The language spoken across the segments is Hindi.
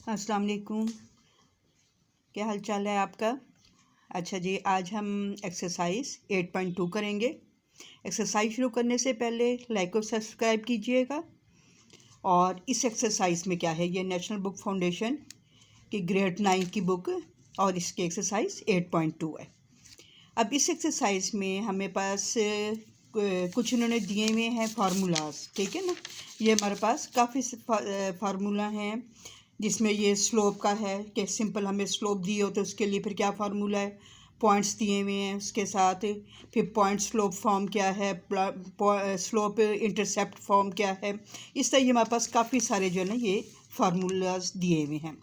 अस्सलाम वालेकुम। क्या हाल चाल है आपका? अच्छा जी, आज हम एक्सरसाइज 8.2 करेंगे। एक्सरसाइज शुरू करने से पहले लाइक और सब्सक्राइब कीजिएगा। और इस एक्सरसाइज में क्या है, ये नेशनल बुक फाउंडेशन की ग्रेड 9 की बुक और इसकी एक्सरसाइज 8.2 है। अब इस एक्सरसाइज में हमें पास कुछ इन्होंने दिए हुए हैं फार्मूलाज, ठीक है ना। ये हमारे पास काफ़ी फार्मूला हैं, जिसमें ये स्लोप का है कि सिंपल हमें स्लोप दी हो तो उसके लिए फिर क्या फार्मूला है, पॉइंट्स दिए हुए हैं उसके साथ, फिर पॉइंट स्लोप फॉर्म क्या है, स्लोप इंटरसेप्ट फॉर्म क्या है। इस तरह ये हमारे पास काफ़ी सारे जो है ना ये फार्मूलाज दिए हुए हैं।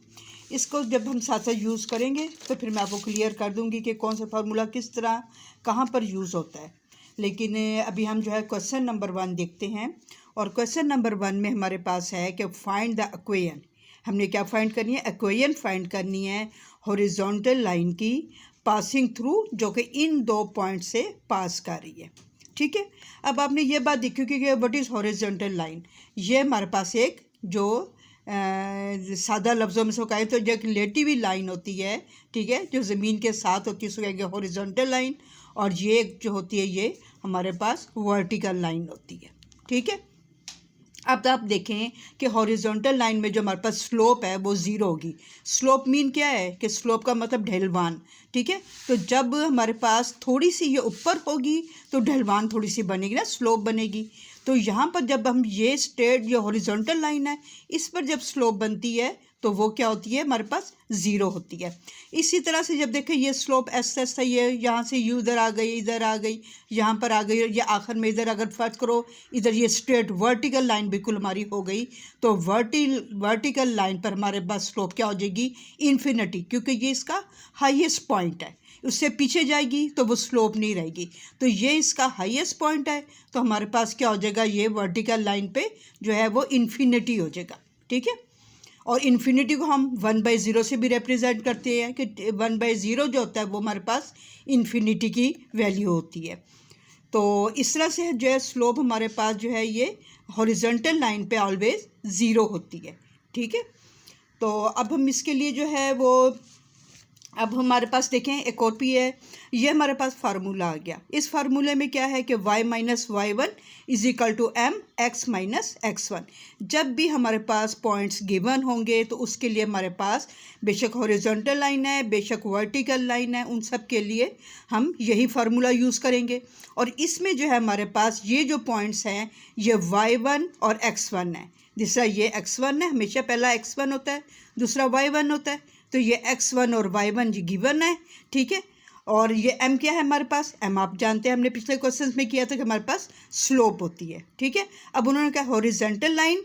इसको जब हम साथ साथ यूज़ करेंगे तो फिर मैं आपको क्लियर कर दूंगी कि कौन सा फार्मूला किस तरह कहाँ पर यूज़ होता है। लेकिन अभी हम जो है क्वेश्चन नंबर 1 देखते हैं। और क्वेश्चन नंबर 1 में हमारे पास है कि फाइंड द इक्वेशन। हमने क्या फाइंड करनी है, इक्वेशन फाइंड करनी है हॉरिजॉन्टल लाइन की पासिंग थ्रू, जो कि इन दो पॉइंट से पास कर रही है, ठीक है। अब आपने ये बात देखी कि व्हाट इज़ हॉरिजॉन्टल लाइन। ये हमारे पास एक जो सादा लफ्ज़ों में से कहें तो जो रिलेटिव लाइन होती है, ठीक है, जो ज़मीन के साथ होती है उसको कहेंगे हॉरिजॉन्टल लाइन। और ये जो होती है ये हमारे पास वर्टिकल लाइन होती है, ठीक है। अब आप देखें कि हॉरिजॉन्टल लाइन में जो हमारे पास स्लोप है वो ज़ीरो होगी। स्लोप मीन क्या है कि स्लोप का मतलब ढलवान, ठीक है। तो जब हमारे पास थोड़ी सी ये ऊपर होगी तो ढलवान थोड़ी सी बनेगी ना, स्लोप बनेगी। तो यहाँ पर जब हम ये स्ट्रेट जो हॉरिजॉन्टल लाइन है इस पर जब स्लोप बनती है तो वो क्या होती है, हमारे पास ज़ीरो होती है। इसी तरह से जब देखें ये स्लोप ऐसा ऐसा ये यहाँ से यू इधर आ गई, इधर आ गई, यहाँ पर आ गई, और ये आखिर में इधर अगर फर्ज करो इधर ये स्ट्रेट वर्टिकल लाइन बिल्कुल हमारी हो गई, तो वर्टिकल लाइन पर हमारे पास स्लोप क्या हो जाएगी, इन्फिनिटी, क्योंकि ये इसका हाईएस्ट पॉइंट है। उससे पीछे जाएगी तो वो स्लोप नहीं रहेगी। तो ये इसका हाईएस्ट पॉइंट है, तो हमारे पास क्या हो जाएगा, ये वर्टिकल लाइन पे जो है वो इन्फिनिटी हो जाएगा, ठीक है। और इन्फिनिटी को हम 1/0 से भी रिप्रेजेंट करते हैं कि 1/0 जो होता है वो हमारे पास इन्फिनिटी की वैल्यू होती है। तो इस तरह से जो है स्लोप हमारे पास जो है ये हॉरिजॉन्टल लाइन पे ऑलवेज ज़ीरो होती है, ठीक है। तो अब हम इसके लिए जो है वो अब हमारे पास देखें एक और भी है। ये हमारे पास फार्मूला आ गया। इस फार्मूले में क्या है कि y minus y1 is equal to m x minus x1। जब भी हमारे पास पॉइंट्स गिवन होंगे तो उसके लिए हमारे पास बेशक हॉरिजॉन्टल लाइन है बेशक वर्टिकल लाइन है, उन सब के लिए हम यही फार्मूला यूज़ करेंगे। और इसमें जो है हमारे पास ये जो पॉइंट्स हैं ये y1 और x1 है। दूसरा ये x1 है, हमेशा पहला x1 होता है, दूसरा y1 होता है। तो ये x1 और y1 जी गिवन है, ठीक है। और ये m क्या है हमारे पास, m आप जानते हैं हमने पिछले क्वेश्चन में किया था कि हमारे पास स्लोप होती है, ठीक है। अब उन्होंने कहा हॉरिजॉन्टल लाइन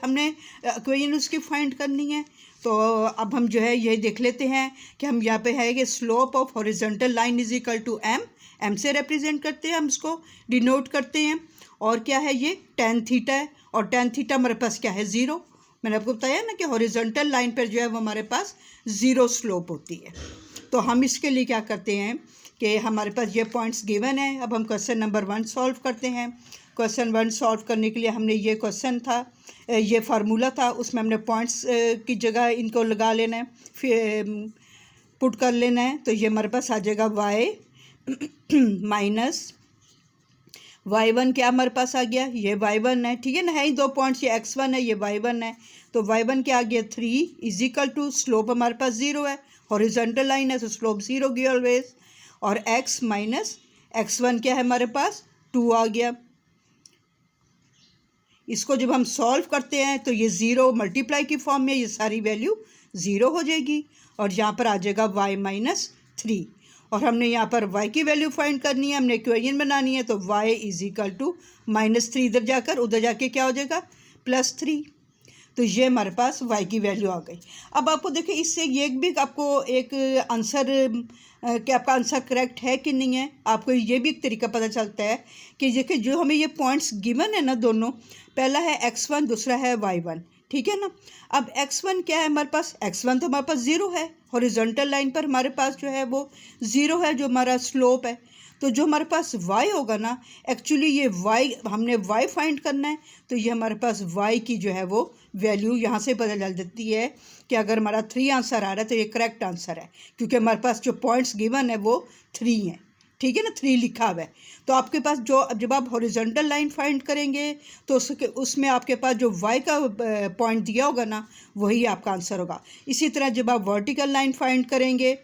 हमने इक्वेशन उसकी फाइंड करनी है। तो अब हम जो है यही देख लेते हैं कि हम यहाँ पे है कि slope of horizontal line is equal to m से रिप्रेजेंट करते हैं, हम इसको डिनोट करते हैं। और क्या है ये tan थीटा है, और tan थीटा हमारे पास क्या है, ज़ीरो। मैंने आपको बताया ना कि हॉरिजॉन्टल लाइन पर जो है वो हमारे पास ज़ीरो स्लोप होती है। तो हम इसके लिए क्या करते हैं कि हमारे पास ये पॉइंट्स गिवन है। अब हम क्वेश्चन नंबर 1 सॉल्व करते हैं। क्वेश्चन 1 सॉल्व करने के लिए हमने ये क्वेश्चन था, ये फार्मूला था, उसमें हमने पॉइंट्स की जगह इनको लगा लेना है, फिर पुट कर लेना है। तो ये हमारे पास आ जाएगा y माइनस y1 क्या हमारे पास आ गया, ये y1 है, ठीक है ना, है ही दो पॉइंट्स, ये x1 है ये y1 है। तो y1 क्या आ गया 3 इज इक्वल टू स्लोप हमारे पास ज़ीरो है, हॉरिजॉन्टल लाइन है तो स्लोप ज़ीरो होगी ऑलवेज। और x माइनस x1 क्या है हमारे पास 2 आ गया। इसको जब हम सॉल्व करते हैं तो ये ज़ीरो मल्टीप्लाई की फॉर्म में ये सारी वैल्यू ज़ीरो हो जाएगी, और यहाँ पर आ जाएगा y माइनस 3। और हमने यहाँ पर y की वैल्यू फाइंड करनी है, हमने इक्वेशन बनानी है। तो y इज इक्वल टू -3 इधर जाकर उधर जाके क्या हो जाएगा +3। तो ये हमारे पास y की वैल्यू आ गई। अब आपको देखिए इससे ये भी आपको एक आंसर कि आपका आंसर करेक्ट है कि नहीं है, आपको ये भी एक तरीका पता चलता है कि देखिए जो हमें ये पॉइंट्स गिवन है ना दोनों, पहला है x1 दूसरा है y1, ठीक है ना। अब x1 क्या है हमारे पास, x1 तो हमारे पास ज़ीरो है, हॉरिजॉन्टल लाइन पर हमारे पास जो है वो ज़ीरो है जो हमारा स्लोप है। तो जो हमारे पास y होगा ना, एक्चुअली ये y हमने y फाइंड करना है, तो ये हमारे पास y की जो है वो वैल्यू यहाँ से पता चल जाती है कि अगर हमारा 3 आंसर आ रहा है तो ये करेक्ट आंसर है, क्योंकि हमारे पास जो पॉइंट्स गिवन है वो 3 हैं। ठीक है ना, 3 लिखा हुआ है। तो आपके पास जो जब आप हॉरिजॉन्टल लाइन फाइंड करेंगे तो उसमें आपके पास जो y का पॉइंट दिया होगा ना, वही आपका आंसर होगा। इसी तरह जब आप वर्टिकल लाइन फाइंड करेंगे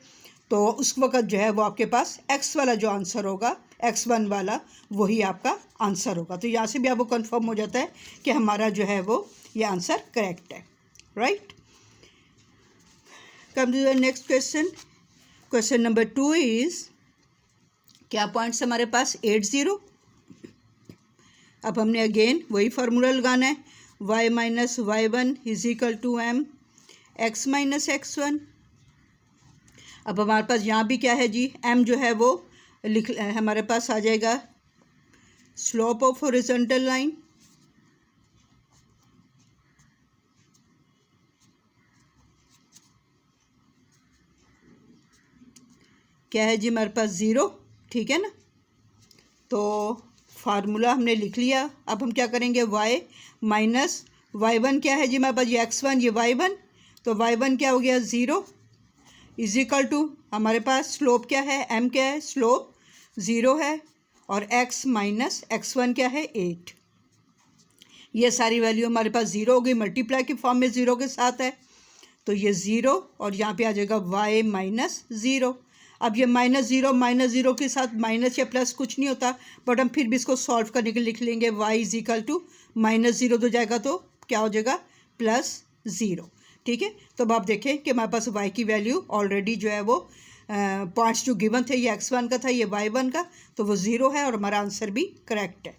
तो उस वक्त जो है वो आपके पास x वाला जो आंसर होगा, x1 वाला, वही आपका आंसर होगा। तो यहाँ से भी आपको कंफर्म हो जाता है कि हमारा जो है वो ये आंसर करेक्ट है, right. Come to the next question. Question number 2 is, क्या पॉइंट्स हमारे पास 8 0। अब हमने अगेन वही फार्मूला लगाना है, y minus y1 is equal to m x minus x1। अब हमारे पास यहाँ भी क्या है जी, m जो है वो हमारे पास आ जाएगा स्लोप ऑफ हॉरिजॉन्टल लाइन, क्या है जी हमारे पास 0। ठीक है ना, तो फार्मूला हमने लिख लिया। अब हम क्या करेंगे, y माइनस y1 क्या है जी हमारे पास, ये x1 ये y1, तो y1 क्या हो गया 0 इज इक्वल टू हमारे पास स्लोप क्या है, m क्या है, स्लोप 0 है, और x माइनस x1 क्या है 8। ये सारी वैल्यू हमारे पास 0 हो गई, मल्टीप्लाई की फॉर्म में 0 के साथ है, तो ये 0 और यहाँ पे आ जाएगा y माइनस 0। अब ये माइनस ज़ीरो के साथ माइनस या प्लस कुछ नहीं होता, बट हम फिर भी इसको सॉल्व करने के लिए लिख लेंगे y इज इक्वल टू -0 तो जाएगा तो क्या हो जाएगा +0। ठीक है, तो अब आप देखें कि हमारे पास y की वैल्यू ऑलरेडी जो है वो पॉइंट्स जो गिवन थे, ये x1 का था, ये y1 का, तो वो 0 है और हमारा आंसर भी करेक्ट है।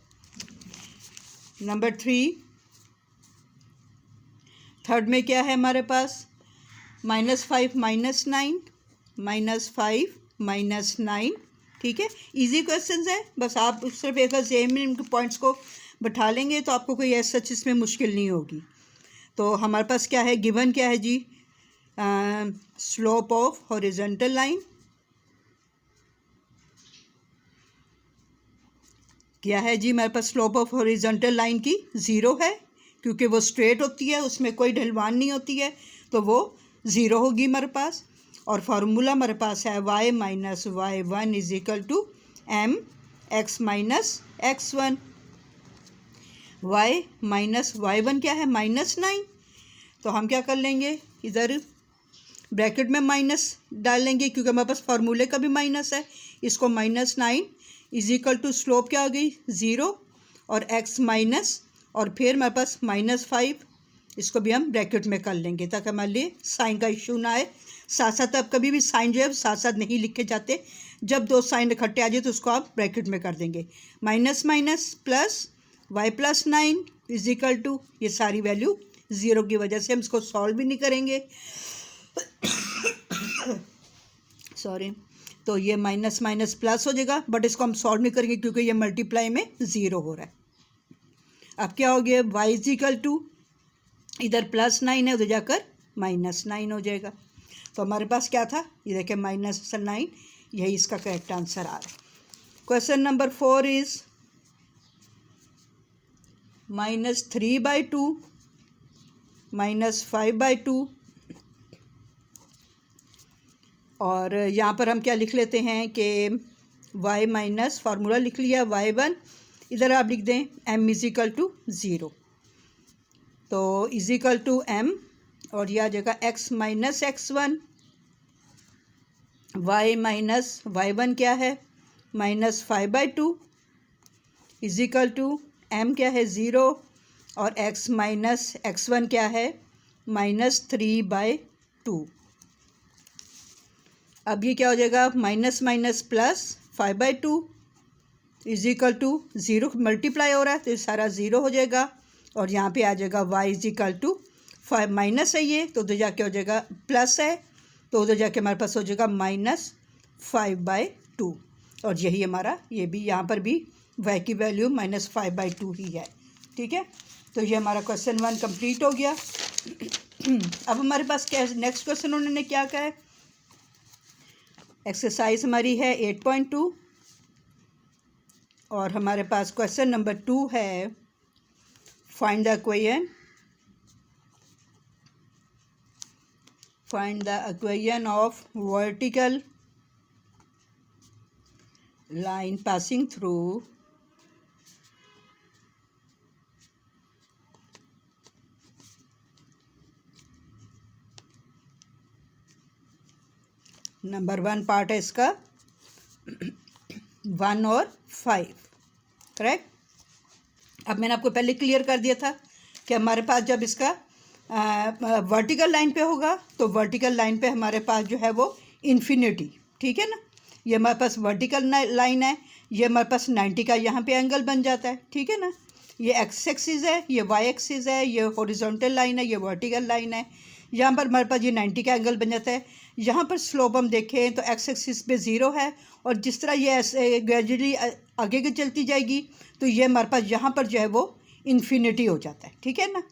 नंबर 3, थर्ड में क्या है हमारे पास, -5 -9 -9। ठीक है, इजी क्वेश्चंस है, बस आप सिर्फ एक सेम पॉइंट्स को बैठा लेंगे तो आपको कोई ऐसा सच इसमें मुश्किल नहीं होगी। तो हमारे पास क्या है, गिवन क्या है जी, स्लोप ऑफ हॉरिजॉन्टल लाइन, क्या है जी हमारे पास, स्लोप ऑफ हॉरिजॉन्टल लाइन की 0 है, क्योंकि वो स्ट्रेट होती है, उसमें कोई ढलवान नहीं होती है, तो वो 0 होगी हमारे पास। और फार्मूला हमारे पास है y minus y1 is equal to m x minus x1। y minus y1 क्या है, -9, तो हम क्या कर लेंगे, इधर ब्रैकेट में माइनस डाल लेंगे, क्योंकि हमारे पास फार्मूले का भी माइनस है। इसको -9 इज इक्वल टू स्लोप क्या हो गई 0 और x माइनस, और फिर हमारे पास -5, इसको भी हम ब्रैकेट में कर लेंगे ताकि हमारे लिए साइन का इशू ना आए। साथ साथ अब कभी भी साइन जो है साथ साथ नहीं लिखे जाते, जब दो साइन इकट्ठे आ जाए तो उसको आप ब्रैकेट में कर देंगे। Minus minus plus y plus 9 is equal to, ये सारी वैल्यू 0 की वजह से हम इसको सॉल्व भी नहीं करेंगे सॉरी, तो ये माइनस माइनस प्लस हो जाएगा, बट इसको हम सॉल्व नहीं करेंगे क्योंकि ये मल्टीप्लाई में 0 हो रहा है। अब क्या हो गया, y इज इक्वल टू, इधर +9 है, उधर जाकर -9 हो जाएगा। तो हमारे पास क्या था, ये देखिए -9, यही इसका करेक्ट आंसर आ रहा है। क्वेश्चन नंबर 4 इज -3/2 -5/2, और यहाँ पर हम क्या लिख लेते हैं कि y माइनस, फार्मूला लिख लिया y1, इधर आप लिख दें m इज इक्वल टू 0, तो इज इक्वल टू m, और यह आ जाएगा x minus x1, y minus y1 क्या है -5/2 इज इक्वल टू m क्या है 0, और x माइनस x1 क्या है -3/2। अब ये क्या हो जाएगा, minus minus plus 5/2 is equal to 0, multiply हो रहा है तो ये सारा 0 हो जाएगा, और यहाँ पे आ जाएगा y is equal to 5, minus है ये तो उधर जाके हो जाएगा प्लस है, तो उधर जाके हमारे पास हो जाएगा -5/2, और यही हमारा, ये भी यहाँ पर भी y की वैल्यू -5/2 ही है। ठीक है, तो ये हमारा क्वेश्चन 1 कंप्लीट हो गया। अब हमारे पास क्या है, नेक्स्ट क्वेश्चन उन्होंने क्या कहा है, एक्सरसाइज हमारी है 8.2, और हमारे पास क्वेश्चन नंबर 2 है, find the equation of vertical line passing through number 1 part है इसका 1 और 5, करेक्ट। अब मैंने आपको पहले क्लियर कर दिया था कि हमारे पास जब इसका वर्टिकल लाइन पे होगा तो वर्टिकल लाइन पे हमारे पास जो है वो इन्फिनिटी, ठीक है ना। ये हमारे पास वर्टिकल लाइन है, ये हमारे पास 90 का यहाँ पे एंगल बन जाता है, ठीक है ना। ये एक्स एक्सिस है, ये वाई एक्सिस है, ये हॉरिजॉन्टल लाइन है, ये वर्टिकल लाइन है। यहाँ पर हमारे पास ये 90 का एंगल बन जाता है। यहाँ पर स्लोप हम देखें तो एक्स एक्सिस पे 0 है, और जिस तरह ये ऐसे ग्रेजुअली आगे की चलती जाएगी तो ये हमारे पास यहाँ पर जो है वो इन्फिनिटी हो जाता है, ठीक है ना।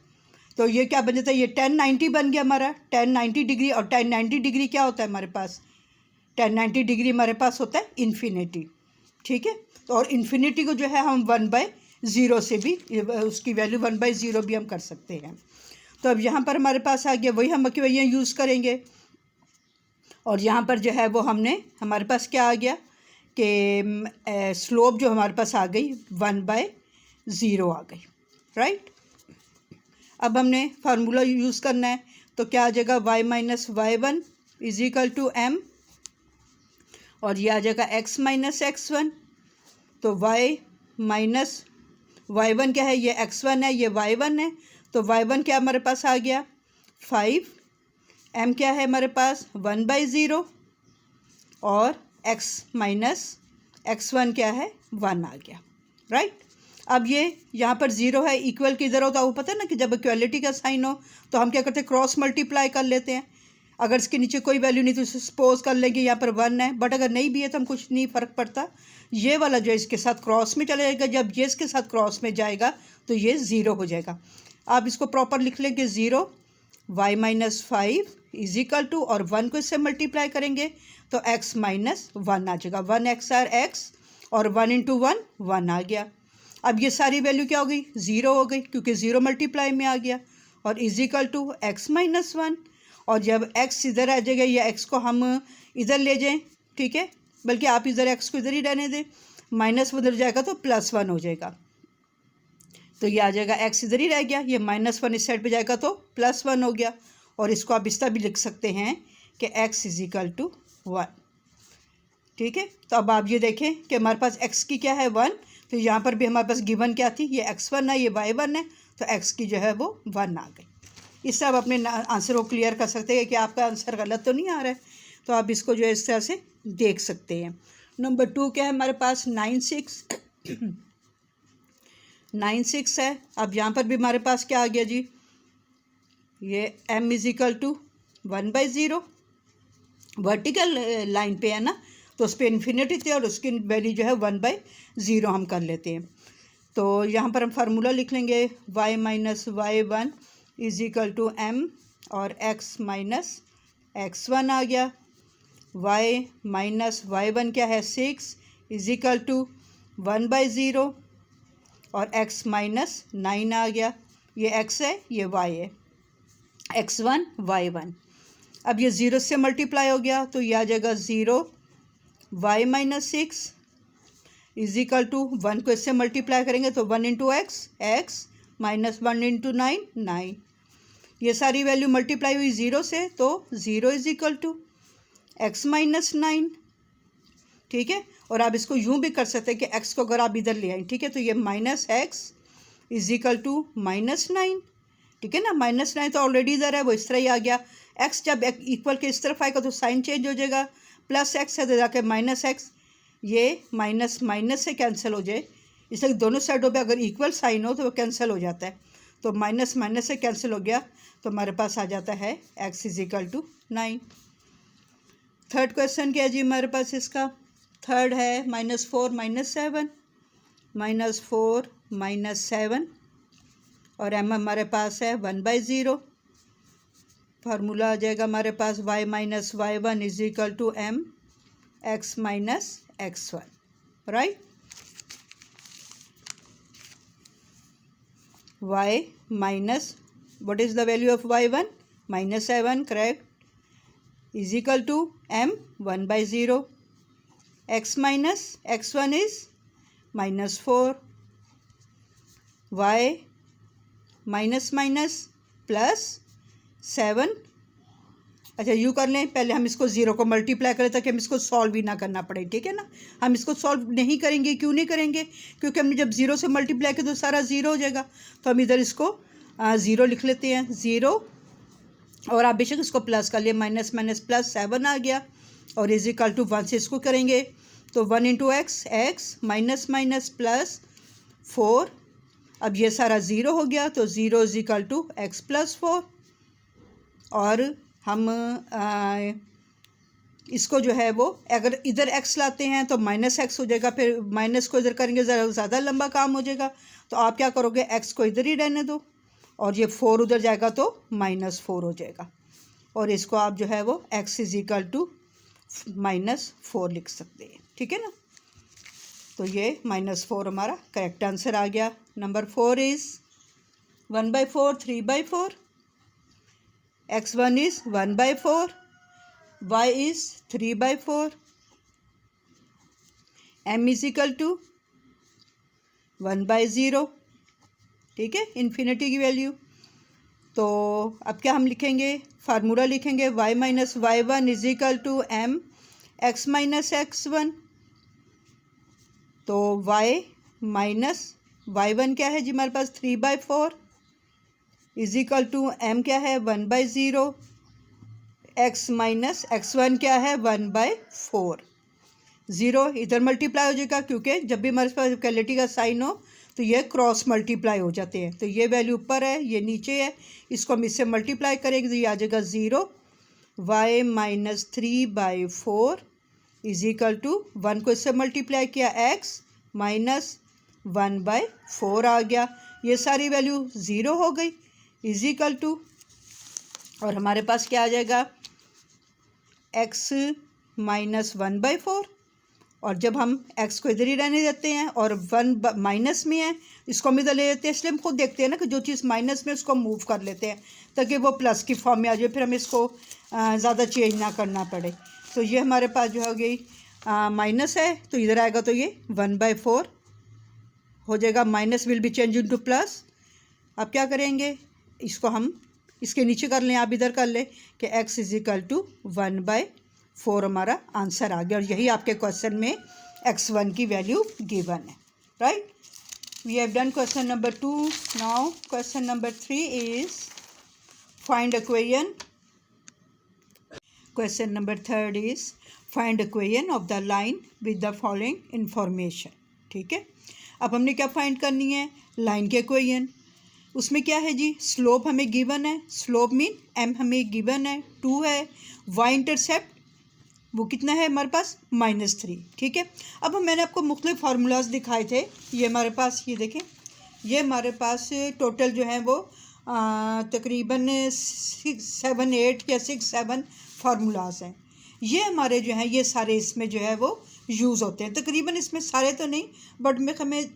तो ये क्या बन जाता है, ये 1090 बन गया हमारा, 1090 डिग्री। और 1090 डिग्री क्या होता है हमारे पास, 1090 डिग्री हमारे पास होता है इन्फिनिटी, ठीक है। तो और इन्फिनिटी को जो है हम 1/0 से भी, उसकी वैल्यू 1/0 भी हम कर सकते हैं। तो अब यहाँ पर हमारे पास आ गया, वही हम इक्वेशन यूज़ करेंगे। और यहाँ पर जो है वो हमारे पास क्या आ गया कि स्लोप जो हमारे पास आ गई 1/0 आ गई, राइट। अब हमने फार्मूला यूज़ करना है, तो क्या आ जाएगा, y minus y1 is equal to m, और ये आ जाएगा x माइनस x1। तो y माइनस y1 क्या है, ये x1 है, ये y1 है। तो y1 क्या हमारे पास आ गया 5, m क्या है हमारे पास 1/0, और x माइनस x1 क्या है 1 आ गया, राइट। अब ये यहाँ पर 0 है, इक्वल किधर होता है वो पता है ना, कि जब इक्वलिटी का साइन हो तो हम क्या करते हैं, क्रॉस मल्टीप्लाई कर लेते हैं। अगर इसके नीचे कोई वैल्यू नहीं तो सपोज कर लेंगे यहाँ पर 1 है, बट अगर नहीं भी है तो हम कुछ नहीं फ़र्क पड़ता, ये वाला जो इसके साथ क्रॉस में चला जाएगा। जब ये इसके साथ क्रॉस में जाएगा तो ये 0 हो जाएगा। आप इसको प्रॉपर लिख लेंगे, 0 y minus 5 is equal to, और 1 को इससे मल्टीप्लाई करेंगे तो x माइनस 1 आ जाएगा। 1x आर x, और 1 इंटू 1 1 आ गया। अब ये सारी वैल्यू क्या हो गई, 0 हो गई, क्योंकि 0 मल्टीप्लाई में आ गया, और is equal to x minus 1। और जब x इधर आ जाएगा, या x को हम इधर ले जाएं, ठीक है, बल्कि आप इधर x को इधर ही रहने दें, माइनस उधर जाएगा तो +1 हो जाएगा। तो ये आ जाएगा, x इधर ही रह गया, ये -1 इस साइड पे जाएगा तो +1 हो गया। और इसको आप इस तरह भी लिख सकते हैं कि x इज इक्वल टू 1, ठीक है। तो अब आप ये देखें कि हमारे पास x की क्या है 1, तो यहाँ पर भी हमारे पास गिवन क्या थी, ये x1 है, ये y1 है, तो x की जो है वो 1 आ गई। इससे आप अपने आंसर को क्लियर कर सकते हैं कि आपका आंसर गलत तो नहीं आ रहा है। तो आप इसको जो है इस तरह से देख सकते हैं। नंबर 2 क्या है हमारे पास, 9 6 है। अब यहाँ पर भी हमारे पास क्या आ गया जी, ये m is equal to 1/0, vertical line पे है ना, तो उस पर इन्फिनिटी थी और उसकी वैल्यू जो है 1/0 हम कर लेते हैं। तो यहाँ पर हम फार्मूला लिख लेंगे, y minus y1 is equal to m, और x माइनस x1 आ गया। y माइनस y1 क्या है 6 इज इक्वल टू 1/0, और x माइनस 9 आ गया। ये x है, ये y है, x1 y1। अब ये 0 से मल्टीप्लाई हो गया तो ये आ जाएगा 0 y minus 6 is equal to 1 को इससे मल्टीप्लाई करेंगे तो 1 इंटू x माइनस 1 इंटू 9। ये सारी वैल्यू मल्टीप्लाई हुई 0 से, तो 0 is equal to x minus 9, ठीक है। और आप इसको यूँ भी कर सकते हैं कि x को अगर आप इधर ले आए, ठीक है, तो ये minus x is equal to -9, ठीक है ना। -9 तो ऑलरेडी इधर है, वो इस तरह ही आ गया। x जब इक्वल के इस तरफ आएगा तो साइन चेंज हो जाएगा, प्लस x है तो जाके -x, ये माइनस माइनस से कैंसिल हो जाए, इसलिए दोनों साइडों पे अगर इक्वल साइन हो तो वो कैंसिल हो जाता है। तो माइनस माइनस से कैंसिल हो गया, तो हमारे पास आ जाता है x is equal to 9। Third question क्या है जी हमारे पास, इसका थर्ड है -4 -7, -4 -7, और m हमारे पास है 1/0। फार्मूला आ जाएगा हमारे पास y minus y1 is equal to m x minus x1, right. y minus what is the value of y1 minus 7 correct is equal to m 1 by 0 x minus x1 is minus 4 y minus minus plus 7। अच्छा यूँ कर लें, पहले हम इसको ज़ीरो को मल्टीप्लाई करें ताकि हम इसको सॉल्व भी ना करना पड़े, ठीक है ना। हम इसको सॉल्व नहीं करेंगे, क्यों नहीं करेंगे, क्योंकि हमने जब ज़ीरो से मल्टीप्लाई किया तो सारा ज़ीरो हो जाएगा। तो हम इधर इसको ज़ीरो लिख लेते हैं, ज़ीरो, और आप बेशक इसको प्लस कर लिए, माइनस माइनस प्लस 7 आ गया, और इज इक्वल टू 1 से इसको करेंगे तो 1 into x, x minus minus plus 4, अब ये सारा ज़ीरो हो गया तो zero is equal to x plus 4, और हम इसको जो है वो अगर इधर x लाते हैं तो माइनस एक्स हो जाएगा, फिर माइनस को इधर करेंगे ज़्यादा लंबा काम हो जाएगा। तो आप क्या करोगे, x को इधर ही रहने दो, और ये 4 उधर जाएगा तो माइनस 4 हो जाएगा, और इसको आप जो है वो x is equal to minus 4 लिख सकते हैं, ठीक है ना। तो ये माइनस 4 हमारा करेक्ट आंसर आ गया। Number 4 is 1 by 4 3 by 4, x1 is 1 by 4, y is 3 by 4, m is equal to 1 by 0, ठीक है, इन्फिनिटी की वैल्यू। तो अब क्या हम लिखेंगे, फार्मूला लिखेंगे y minus y1 is equal to m x minus x1। तो y माइनस y1 क्या है जी हमारे पास 3 by 4 is equal to m क्या है 1 by 0, x माइनस x1 क्या है 1 by 4। ज़ीरो इधर मल्टीप्लाई हो जाएगा, क्योंकि जब भी हमारे पास इक्वलिटी का साइन हो तो ये क्रॉस मल्टीप्लाई हो जाते हैं। तो ये वैल्यू ऊपर है, ये नीचे है, इसको हम इससे मल्टीप्लाई करेंगे तो ये आ जाएगा 0, y minus 3 by 4 is equal to 1 को इससे मल्टीप्लाई किया x माइनस 1 by 4 आ गया, ये सारी वैल्यू ज़ीरो हो गई, इज इक्वल टू, और हमारे पास क्या आ जाएगा x माइनस 1 by 4, और जब हम x को इधर ही रहने देते हैं और 1 माइनस में है इसको हम इधर ले लेते हैं, इसलिए हम खुद देखते हैं ना कि जो चीज़ माइनस में उसको मूव कर लेते हैं ताकि वो प्लस की फॉर्म में आ जाए, फिर हमें इसको ज़्यादा चेंज ना करना पड़े। तो ये हमारे पास जो हो गई माइनस है, तो इधर आएगा तो ये 1 by 4 हो जाएगा, minus will be change into plus. अब क्या करेंगे, इसको हम इसके नीचे कर लें, आप इधर कर लें कि x is equal to 1 by 4 हमारा आंसर आ गया, और यही आपके क्वेश्चन में x1 की वैल्यू गिवन है, right. We have done question number 2। Now question number 3 is find equation. Question number 3 is find equation of the line with the following information, ठीक है। अब हमने क्या फाइंड करनी है, लाइन के इक्वेशन। उसमें क्या है जी, स्लोप हमें गिवन है, स्लोप मीन m हमें गिवन है 2 है, y इंटरसेप्ट वो कितना है हमारे पास -3, ठीक है। अब मैंने आपको मुख्तलिफ फार्मूलाज दिखाए थे, ये हमारे पास ये देखें, ये हमारे पास टोटल जो है वो तकरीबन 6 7 8 या 6 7 फार्मूलाज हैं। ये हमारे जो हैं ये सारे इसमें जो है वो यूज़ होते हैं, तकरीबन इसमें सारे तो नहीं बट में हमें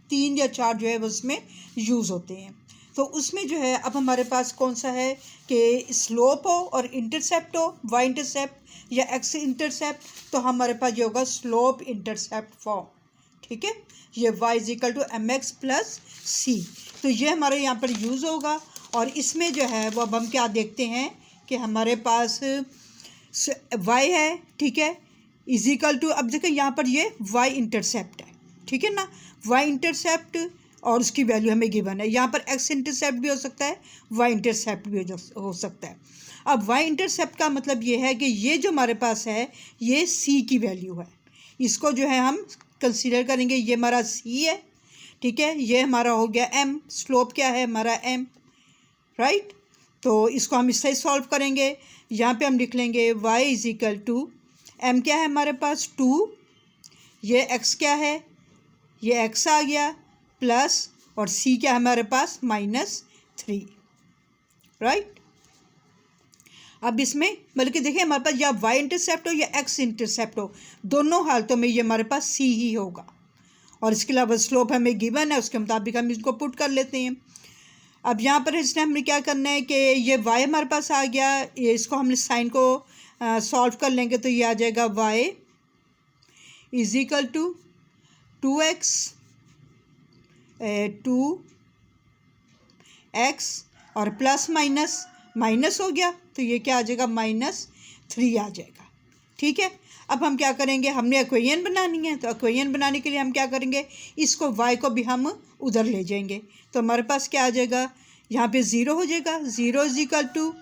3 या 4 जो है वो उसमें यूज़ होते हैं। तो उसमें जो है अब हमारे पास कौन सा है कि स्लोप हो और इंटरसेप्ट हो, वाई इंटरसेप्ट या एक्स इंटरसेप्ट, तो हमारे पास ये होगा स्लोप इंटरसेप्ट फॉर्म, ठीक है। ये y is equal to M X plus C, तो ये हमारे यहाँ पर यूज़ होगा। और इसमें जो है वो अब हम क्या देखते हैं कि हमारे पास y है, ठीक है, इज इक्वल टू, अब देखें यहाँ पर ये y इंटरसेप्ट है, ठीक है ना, y इंटरसेप्ट और उसकी वैल्यू हमें गिवन है। यहाँ पर x इंटरसेप्ट भी हो सकता है, y इंटरसेप्ट भी हो सकता है। अब y इंटरसेप्ट का मतलब ये है कि ये जो हमारे पास है ये c की वैल्यू है, इसको जो है हम कंसीडर करेंगे, ये हमारा c है, ठीक है, ये हमारा हो गया m, स्लोप क्या है हमारा m, राइट। तो इसको हम इससे सॉल्व करेंगे, यहाँ पे हम लिख लेंगे y is equal to m क्या है हमारे पास 2, ये x क्या है, ये x आ गया प्लस, और c क्या है हमारे पास -3, राइट। अब इसमें मतलब कि देखिए हमारे पास या y इंटरसेप्ट हो या x इंटरसेप्ट हो, दोनों हालतों में ये हमारे पास c ही होगा। और इसके अलावा स्लोप हमें गिवन है, उसके मुताबिक हम इसको पुट कर लेते हैं। अब यहाँ पर इसने हमने क्या करना है कि ये y हमारे पास आ गया, ये इसको हमने साइन को सॉल्व कर लेंगे तो ये आ जाएगा y is equal to 2x 2x और प्लस माइनस माइनस हो गया तो ये क्या आ जाएगा -3 आ जाएगा। ठीक है, अब हम क्या करेंगे, हमने इक्वेशन बनानी है तो इक्वेशन बनाने के लिए हम क्या करेंगे, इसको y को भी हम उधर ले जाएंगे तो हमारे पास क्या आ जाएगा, यहाँ पे 0 हो जाएगा। 0 इज इक्वल टू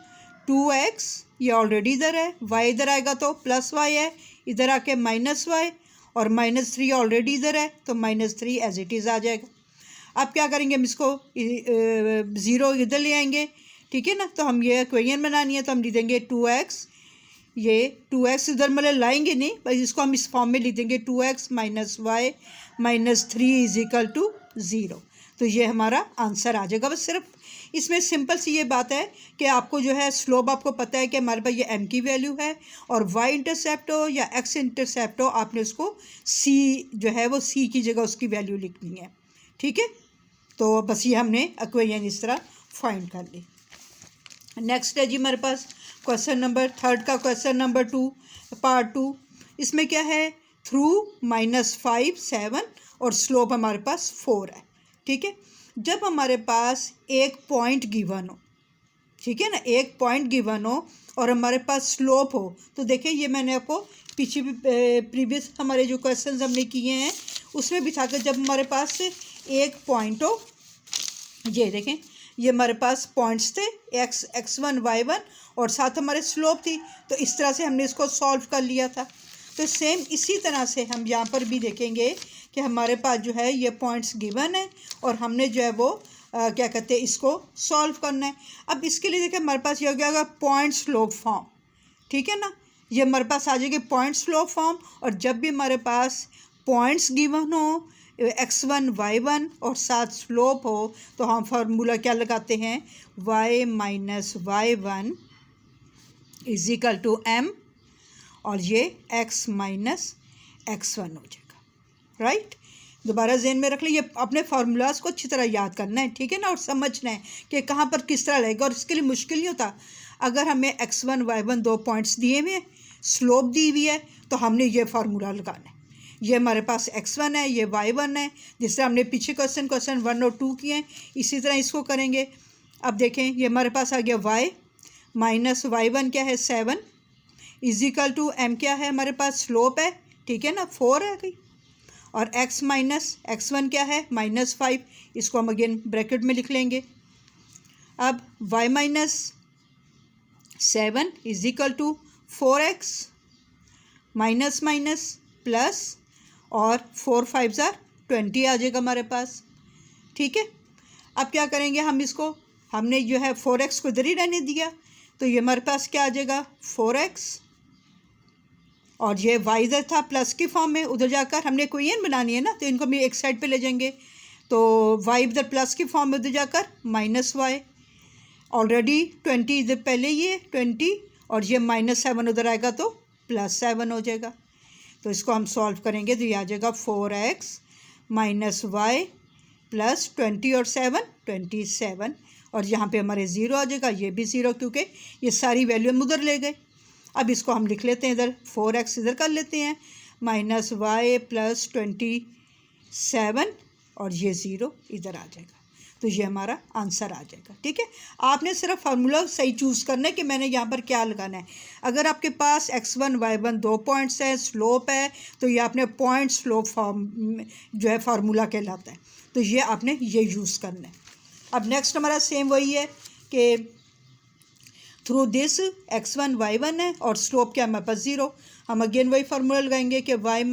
2x, ये ऑलरेडी इधर है, y इधर आएगा तो प्लस y है, इधर आके -y और -3 ऑलरेडी इधर है तो -3 एज इट इज़ आ जाएगा। अब क्या करेंगे, हम इसको 0 इधर ले आएंगे। ठीक है ना, तो हम ये इक्वेशन बनानी है तो हम लिख देंगे 2x, ये 2x इधर मतलब लाएंगे नहीं, बस इसको हम इस फॉर्म में लिख देंगे 2x -y -3 is equal to 0। तो ये हमारा आंसर आ जाएगा। बस सिर्फ इसमें सिंपल सी ये बात है कि आपको जो है स्लोप आपको पता है कि हमारे पास ये m की वैल्यू है और y इंटरसेप्ट हो या x इंटरसेप्ट हो, आपने उसको c जो है वो c की जगह उसकी वैल्यू लिखनी है। ठीक है, तो बस ये हमने इक्वेशन इस तरह फाइंड कर ली। नेक्स्ट है जी हमारे पास क्वेश्चन नंबर 3 का क्वेश्चन नंबर 2 पार्ट 2। इसमें क्या है, थ्रू -5 7 और स्लोप हमारे पास 4 है। ठीक है, जब हमारे पास एक पॉइंट गिवन हो, ठीक है ना, एक पॉइंट गिवन हो और हमारे पास स्लोप हो, तो देखिए ये मैंने आपको पीछे भी प्रीवियस हमारे जो क्वेश्चंस हमने किए हैं उसमें भी था कि जब हमारे पास एक पॉइंट हो, ये देखें ये हमारे पास पॉइंट्स थे x1 y1 और साथ हमारे स्लोप थी, तो इस तरह से हमने इसको सॉल्व कर लिया था। तो सेम इसी तरह से हम यहाँ पर भी देखेंगे कि हमारे पास जो है ये पॉइंट्स गिवन है और हमने जो है वो क्या कहते हैं इसको सॉल्व करना है। अब इसके लिए देखिए हमारे पास ये हो गया पॉइंट स्लोप फॉर्म। ठीक है ना, ये हमारे पास आ जाएगी पॉइंट स्लोप फॉर्म और जब भी हमारे पास पॉइंट्स गिवन हो x1 y1 और साथ स्लोप हो तो हम फार्मूला क्या लगाते हैं, y -y1 is equal to m और ये x -x1 हो जाएगा। राइट, दोबारा ज़हन में रख लीजिए, अपने फार्मूलाज को अच्छी तरह याद करना है। ठीक है ना, और समझना है कि कहाँ पर किस तरह लगेगा। और इसके लिए मुश्किल नहीं होता, अगर हमें x1 y1 दो पॉइंट्स दिए हुए हैं, स्लोप दी हुई है, तो हमने ये फार्मूला लगाना है। ये हमारे पास x1 है, ये y1 है, जिस तरह हमने पीछे क्वेश्चन 1 और 2 किए हैं इसी तरह इसको करेंगे। अब देखें ये हमारे पास आ गया y -y1 क्या है 7 इज इक्वल टू m क्या है हमारे पास स्लोप है, ठीक है ना 4 है गई, और x -x1 क्या है -5, इसको हम अगेन ब्रैकेट में लिख लेंगे। अब y -7 is equal to 4x minus minus plus और 4 5 20 आ जाएगा हमारे पास। ठीक है, अब क्या करेंगे हम इसको, हमने जो है 4x को इधर ही रहने दिया तो ये हमारे पास क्या आ जाएगा 4x, और ये y इधर था प्लस की फॉर्म में, उधर जाकर हमने इक्वेशन बनानी है ना तो इनको हम एक साइड पे ले जाएंगे, तो y इधर प्लस की फॉर्म में, उधर जाकर -y, ऑलरेडी 20 इधर पहले ये 20 और ये -7 उधर आएगा तो +7 हो जाएगा। तो इसको हम सॉल्व करेंगे तो ये आ जाएगा 4x -y प्लस 20 और 7 27, और यहाँ पे हमारे 0 आ जाएगा, ये भी 0 क्योंकि ये सारी वैल्यू हम उधर ले गए। अब इसको हम लिख लेते हैं इधर, 4x इधर कर लेते हैं -y प्लस 27 और ये 0 इधर आ जाएगा, तो ये हमारा आंसर आ जाएगा। ठीक है, आपने सिर्फ फार्मूला सही चूज़ करना है कि मैंने यहाँ पर क्या लगाना है। अगर आपके पास x1 y1 दो पॉइंट्स हैं, स्लोप है, तो ये आपने पॉइंट स्लोप फॉर्म जो है फार्मूला कहलाता है, तो ये आपने ये यूज़ करना है। अब नेक्स्ट हमारा सेम वही है कि थ्रू दिस x1 y1 है और स्लोप क्या हमारे पास 0, हम अगेन वही फार्मूला लगाएंगे कि y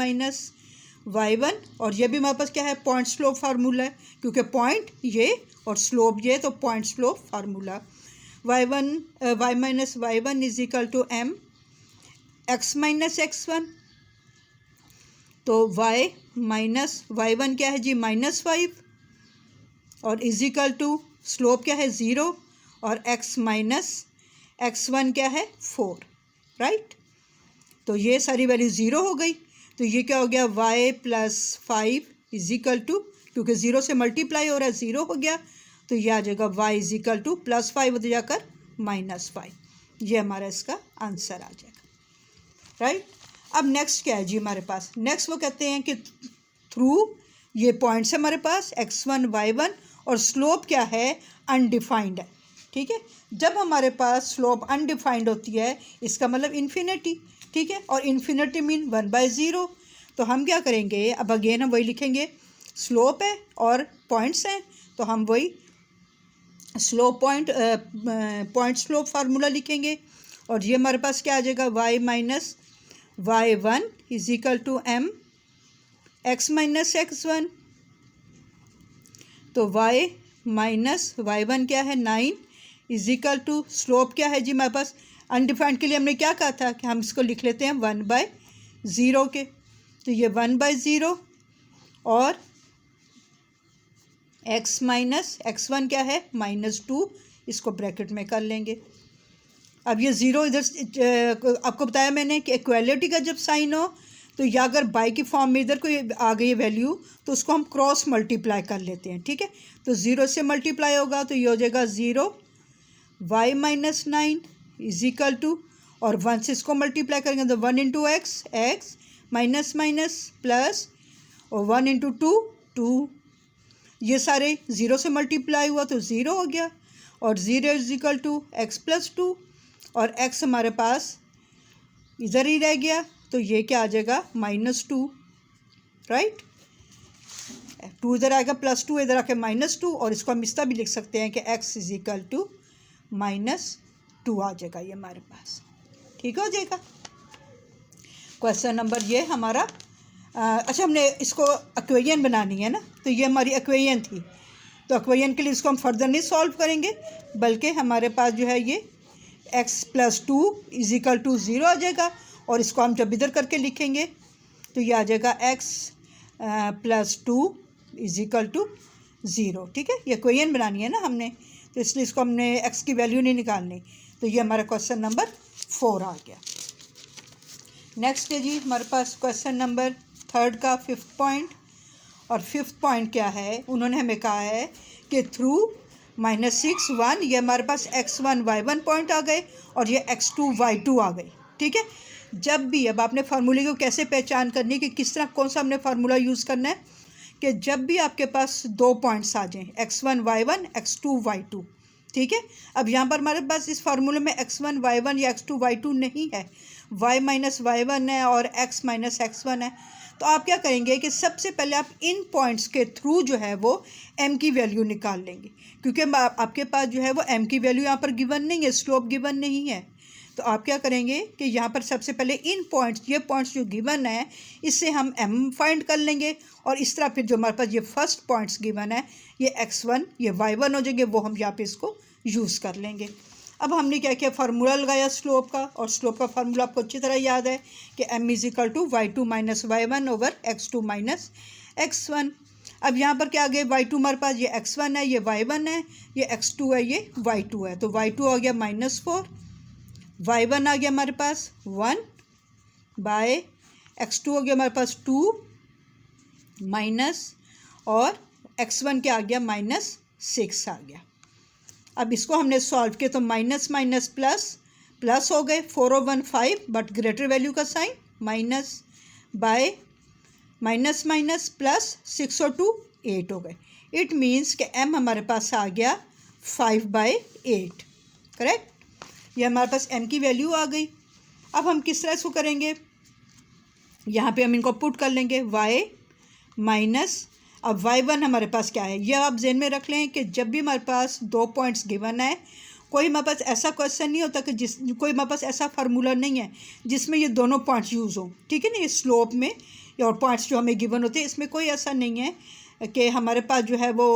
-y1, और ये भी हमारे पास क्या है पॉइंट स्लोप फार्मूला है, क्योंकि पॉइंट ये और स्लोप ये, तो point slope formula y -y1 is equal to m x -x1, तो y -y1 क्या है जी -5 और इज इक्वल टू स्लोप क्या है 0 और x -x1 क्या है 4। राइट, तो ये सारी वैल्यू 0 हो गई, तो ये क्या हो गया y +5 इज इक्वल टू, क्योंकि 0 से मल्टीप्लाई हो रहा है 0 हो गया, तो ये आ जाएगा y इज इक्वल टू +5 हो जाकर -5। ये हमारा इसका आंसर आ जाएगा, राइट। अब नेक्स्ट क्या है जी हमारे पास, नेक्स्ट वो कहते हैं कि थ्रू ये पॉइंट्स है हमारे पास x1 y1 और स्लोप क्या है, अनडिफाइंड है, ठीक है। जब हमारे पास स्लोप अनडिफाइंड होती है इसका मतलब इन्फिनिटी, ठीक है, और इन्फिनिटी मीन 1/0। तो हम क्या करेंगे, अब अगेन हम वही लिखेंगे, स्लोप है और पॉइंट्स हैं, तो हम वही स्लोप पॉइंट स्लोप फार्मूला लिखेंगे। और ये हमारे पास क्या आ जाएगा, y minus y1 is equal to m x minus x1। तो y माइनस y1 क्या है 9 इज इक्वल टू स्लोप क्या है जी हमारे पास, अनडिफाइंड के लिए हमने क्या कहा था कि हम इसको लिख लेते हैं 1/0 के, तो ये 1/0 और x माइनस x1 क्या है -2, इसको ब्रैकेट में कर लेंगे। अब ये 0 इधर आपको बताया मैंने कि इक्वालिटी का जब साइन हो तो या अगर बाई की फॉर्म में इधर कोई आ गई वैल्यू तो उसको हम क्रॉस मल्टीप्लाई कर लेते हैं, ठीक है। तो 0 से मल्टीप्लाई होगा तो ये हो जाएगा 0 y minus 9 is equal to, और 1 से इसको मल्टीप्लाई करेंगे तो 1 into x minus minus plus, और 1 इंटू 2, ये सारे 0 से मल्टीप्लाई हुआ तो 0 हो गया, और 0 is equal to x plus 2, और x हमारे पास इधर ही रह गया तो ये क्या आ जाएगा -2, राइट। 2 इधर आएगा +2 इधर आके -2, और इसको हम इस तरह भी लिख सकते हैं कि x इज इक्वल टू -2 आ जाएगा ये हमारे पास, ठीक हो जाएगा। क्वेश्चन नंबर ये हमारा अच्छा, हमने इसको इक्वेशन बनानी है ना, तो ये हमारी इक्वेशन थी, तो इक्वेशन के लिए इसको हम फर्दर नहीं सॉल्व करेंगे, बल्कि हमारे पास जो है ये x plus 2 is equal to 0 आ जाएगा, और इसको हम जब इधर करके लिखेंगे तो ये आ जाएगा x plus 2 is equal to 0, ठीक है। ये इक्वेशन बनानी है ना हमने, तो इसलिए इसको हमने x की वैल्यू नहीं निकालनी, तो ये हमारा क्वेश्चन नंबर 4 आ गया। नेक्स्ट है जी हमारे पास क्वेश्चन नंबर 3 का 5th पॉइंट, और 5th पॉइंट क्या है, उन्होंने हमें कहा है कि थ्रू -6 1 ये हमारे पास x1 y1 पॉइंट आ गए और ये x2 y2 आ गई, ठीक है। जब भी, अब आपने फार्मूले को कैसे पहचान करनी है कि किस तरह कौन सा हमने फार्मूला यूज़ करना है, कि जब भी आपके पास 2 पॉइंट्स आ जाएं x1 y1 x2 y2, ठीक है। अब यहाँ पर हमारे पास इस फार्मूले में x1 y1 या x2 y2 नहीं है, y माइनस y1 है और x माइनस x1 है। तो आप क्या करेंगे कि सबसे पहले आप इन पॉइंट्स के थ्रू जो है वो m की वैल्यू निकाल लेंगे, क्योंकि आपके पास जो है वो m की वैल्यू यहाँ पर गिवन नहीं है, स्लोप गिवन नहीं है। तो आप क्या करेंगे कि यहाँ पर सबसे पहले इन पॉइंट्स, ये पॉइंट्स जो गिवन है इससे हम m फाइंड कर लेंगे, और इस तरह फिर जो हमारे पास ये फर्स्ट पॉइंट्स गिवन है ये x1 ये y1 हो जाएंगे, वो हम यहाँ पे इसको यूज़ कर लेंगे। अब हमने क्या किया, फार्मूला लगाया स्लोप का, और स्लोप का फार्मूला आपको अच्छी तरह याद है कि m is equal to y2 minus y1 over x2 minus x1। अब यहाँ पर क्या आ गया, y2 हमारे पास ये x1 है, ये y1 है, ये x2 है, ये y2 है, तो y2 आ गया -4, y1 आ गया हमारे पास 1 बाय x2 हो गया हमारे पास 2 माइनस, और x1 क्या आ गया -6 आ गया। अब इसको हमने सॉल्व किया तो माइनस माइनस प्लस प्लस हो गए, 4 और 1 5, बट ग्रेटर वैल्यू का sign minus, by minus minus plus 6 और 2 8 हो गए। इट मीन्स कि m हमारे पास आ गया 5/8, करेक्ट। ये हमारे पास m की वैल्यू आ गई। अब हम किस तरह इसको करेंगे, यहाँ पे हम इनको पुट कर लेंगे y माइनस, अब y1 हमारे पास क्या है, यह आप ज़हन में रख लें कि जब भी हमारे पास 2 पॉइंट्स गिवन है, कोई हमारे पास ऐसा क्वेश्चन नहीं होता कि कोई हमारे पास ऐसा फार्मूला नहीं है जिसमें ये दोनों पॉइंट्स यूज़ हों, ठीक है ना। ये स्लोप में और पॉइंट्स जो हमें गिवन होते हैं इसमें कोई ऐसा नहीं है कि हमारे पास जो है वो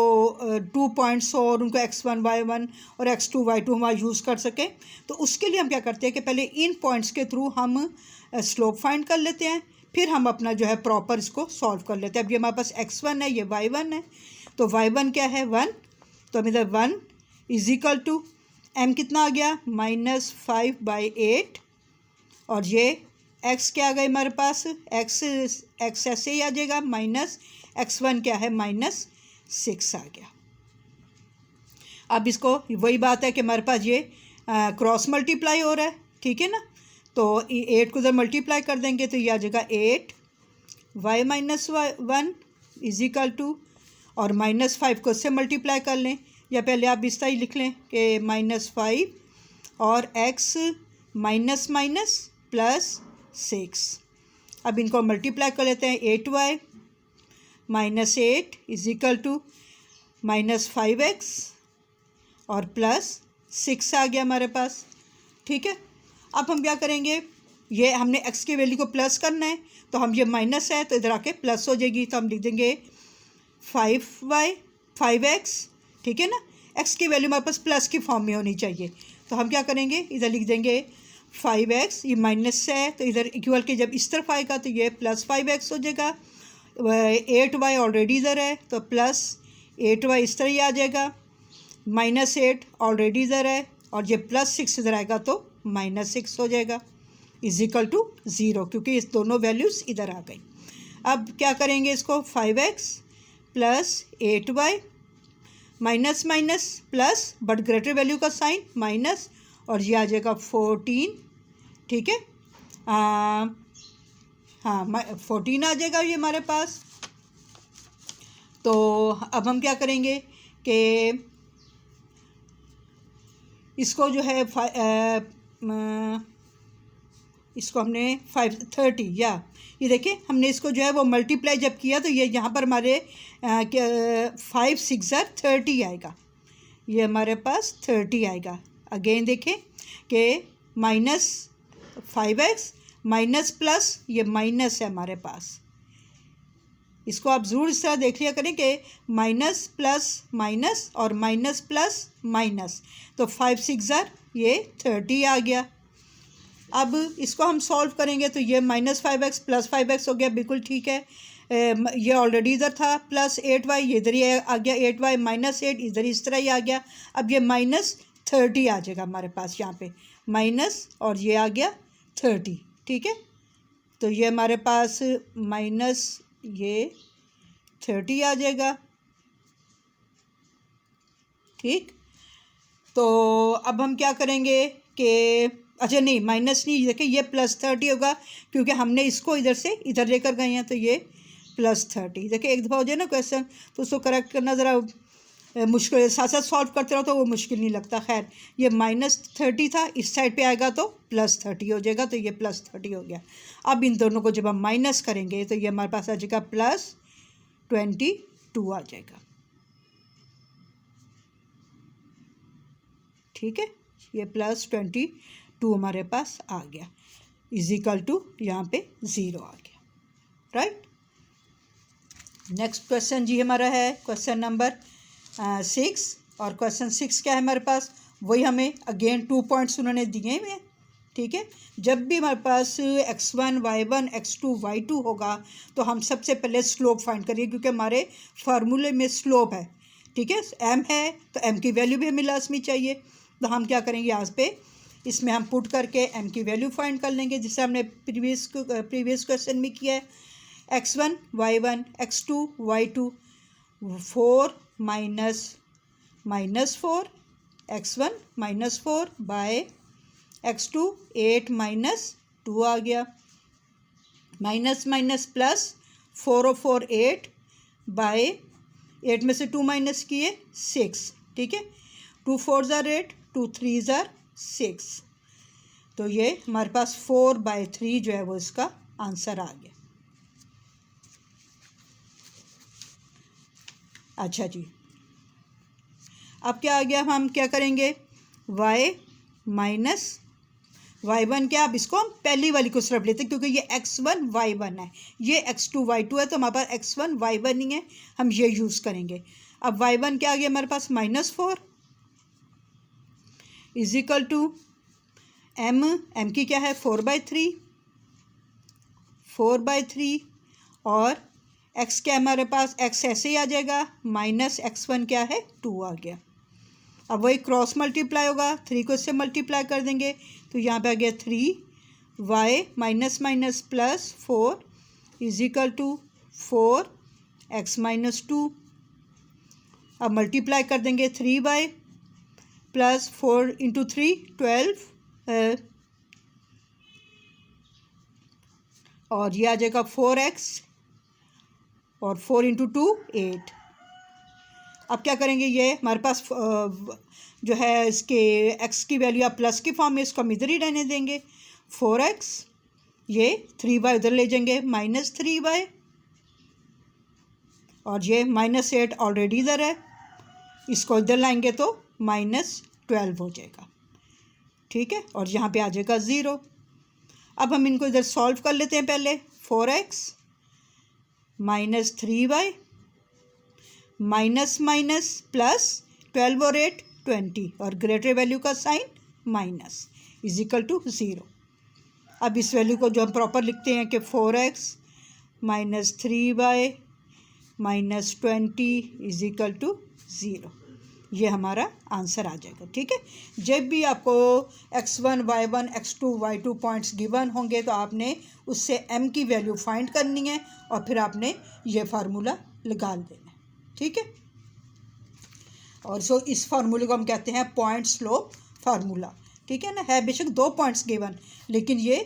2 पॉइंट्स हो और उनको x1 y1 और x2 y2 हमारा यूज़ कर सकें। तो उसके लिए हम क्या करते हैं कि पहले इन पॉइंट्स के थ्रू हम स्लोप फाइंड कर लेते हैं, फिर हम अपना जो है प्रॉपर इसको सॉल्व कर लेते हैं। अब ये हमारे पास x1 है, ये y1 है, तो y1 क्या है 1, तो हम इधर 1 इज इक्वल टू m कितना आ गया -5/8, और ये x क्या आ गया हमारे पास, x ऐसे ही आ जाएगा माइनस x1 क्या है -6 आ गया। अब इसको वही बात है कि हमारे पास ये क्रॉस मल्टीप्लाई हो रहा है, ठीक है ना। तो 8 को उधर मल्टीप्लाई कर देंगे तो ये आ जाएगा 8y-1 इज इक्वल टू, और -5 को इससे मल्टीप्लाई कर लें, या पहले आप इस तरह ही लिख लें कि -5 और x माइनस माइनस +6। अब इनको मल्टीप्लाई कर लेते हैं, 8y -8 is equal to -5x और +6 आ गया हमारे पास, ठीक है। अब हम क्या करेंगे, ये हमने x की वैल्यू को प्लस करना है, तो हम ये माइनस है तो इधर आके प्लस हो जाएगी, तो हम लिख देंगे 5x, ठीक है ना। x की वैल्यू हमारे पास प्लस की फॉर्म में होनी चाहिए, तो हम क्या करेंगे, इधर लिख देंगे 5x, ये माइनस से है तो इधर इक्वल के जब इस तरफ आएगा तो ये +5x हो जाएगा। 8y ऑलरेडी इधर है तो +8y इस तरह ही आ जाएगा, -8 ऑलरेडी इधर है और ये +6 इधर आएगा तो -6 हो जाएगा, इज इक्वल टू 0, क्योंकि इस दोनों वैल्यूज़ इधर आ गई। अब क्या करेंगे इसको, 5x + 8y minus minus plus, but greater value का साइन माइनस, और ये आ जाएगा 14, ठीक है। हाँ 14 आ जाएगा ये हमारे पास। तो अब हम क्या करेंगे कि इसको जो है इसको हमने 530 या ये देखिए हमने इसको जो है वो मल्टीप्लाई जब किया तो ये यहाँ पर हमारे 5 6 30 आएगा, ये हमारे पास 30 आएगा। अगेन देखें कि -5x माइनस प्लस, ये माइनस है हमारे पास, इसको आप ज़रूर इस तरह देख लिया करें कि माइनस प्लस माइनस और माइनस प्लस माइनस, तो 5 6 ये 30 आ गया। अब इसको हम सॉल्व करेंगे तो ये -5x + 5x हो गया, बिल्कुल ठीक है। ये ऑलरेडी इधर था, +8y ये इधर ही आ गया, 8y -8 इधर इस तरह ही आ गया। अब ये -30 आ जाएगा हमारे पास यहाँ पे, माइनस और ये आ गया 30, ठीक है। तो ये हमारे पास ये -30 आ जाएगा, ठीक। तो अब हम क्या करेंगे कि अच्छा नहीं, माइनस नहीं, देखिए ये +30 होगा क्योंकि हमने इसको इधर से इधर लेकर गए हैं, तो ये +30। देखिए एक दफ़ा हो जाए ना क्वेश्चन तो उसको करेक्ट करना ज़रा मुश्किल, साथ साथ सॉल्व करते रहो तो वो मुश्किल नहीं लगता। खैर ये -30 था, इस साइड पे आएगा तो +30 हो जाएगा, तो ये +30 हो गया। अब इन दोनों को जब हम माइनस करेंगे तो ये हमारे पास आ जाएगा +22 आ जाएगा, ठीक है। ये +22 हमारे पास आ गया, इज इक्वल टू यहाँ पे 0 आ गया, राइट। नेक्स्ट क्वेश्चन जी हमारा है क्वेश्चन नंबर 6, और क्वेश्चन 6 क्या है हमारे पास, वही हमें अगेन 2 पॉइंट्स उन्होंने दिए हुए हैं, ठीक है। जब भी हमारे पास x1 y1 x2 y2 होगा तो हम सबसे पहले स्लोप फाइंड करिए, क्योंकि हमारे फार्मूले में स्लोप है, ठीक है। m है तो m की वैल्यू भी हमें लाजमी चाहिए, तो हम क्या करेंगे यहाँ पे इसमें हम पुट करके m की वैल्यू फाइंड कर लेंगे, जिससे हमने प्रीवियस क्वेश्चन में किया है। x1 y1 x2 y2 4 minus 4 x1 -4 bye x2 8 -2 आ गया, माइनस माइनस प्लस 4 और 4 8 बाय 8 में से 2 माइनस किए 6, ठीक है। 2 4 8 2 3 6, तो ये हमारे पास 4/3 जो है वो इसका आंसर आ गया। अच्छा जी, अब क्या आ गया, हम क्या करेंगे y -y1 क्या, अब इसको हम पहली वाली को सिर्फ लेते हैं क्योंकि ये x1 y1 है, ये x2 y2 है, तो हमारे पास x1 y1 ही है, हम ये यूज़ करेंगे। अब y1 क्या आ गया हमारे पास -4 इज इक्वल टू m की क्या है 4/3 और x क्या हमारे पास, x ऐसे ही आ जाएगा, -x1 क्या है 2 आ गया। अब वही क्रॉस मल्टीप्लाई होगा, 3 को इससे मल्टीप्लाई कर देंगे तो यहाँ पे आ गया 3y -4 is equal to 4 x minus 2। अब मल्टीप्लाई कर देंगे 3y प्लस 4 इंटू 3 12 और ये आ जाएगा 4x और 4 इंटू 2 8। अब क्या करेंगे, ये हमारे पास जो है इसके x की वैल्यू आप प्लस की फॉर्म में, इसको हम इधर ही रहने देंगे 4x, ये 3y उधर ले जाएंगे माइनस 3y और ये माइनस 8 ऑलरेडी इधर है, इसको इधर लाएंगे तो माइनस 12 हो जाएगा। ठीक है, और यहाँ पे आ जाएगा 0। अब हम इनको इधर सॉल्व कर लेते हैं। पहले 4x minus 3y minus minus plus 12 और 8 20 और ग्रेटर वैल्यू का sign minus is equal to 0। अब इस वैल्यू को जो हम प्रॉपर लिखते हैं कि 4x minus 3y minus 20 is equal to 0, ये हमारा आंसर आ जाएगा। ठीक है, जब भी आपको x1 y1 x2 y2 points given होंगे तो आपने उससे m की वैल्यू फाइंड करनी है और फिर आपने ये फार्मूला लगा देना है। ठीक है, और सो इस फार्मूले को हम कहते हैं पॉइंट स्लोप फार्मूला। ठीक है ना, है बेशक 2 पॉइंट्स गिवन, लेकिन ये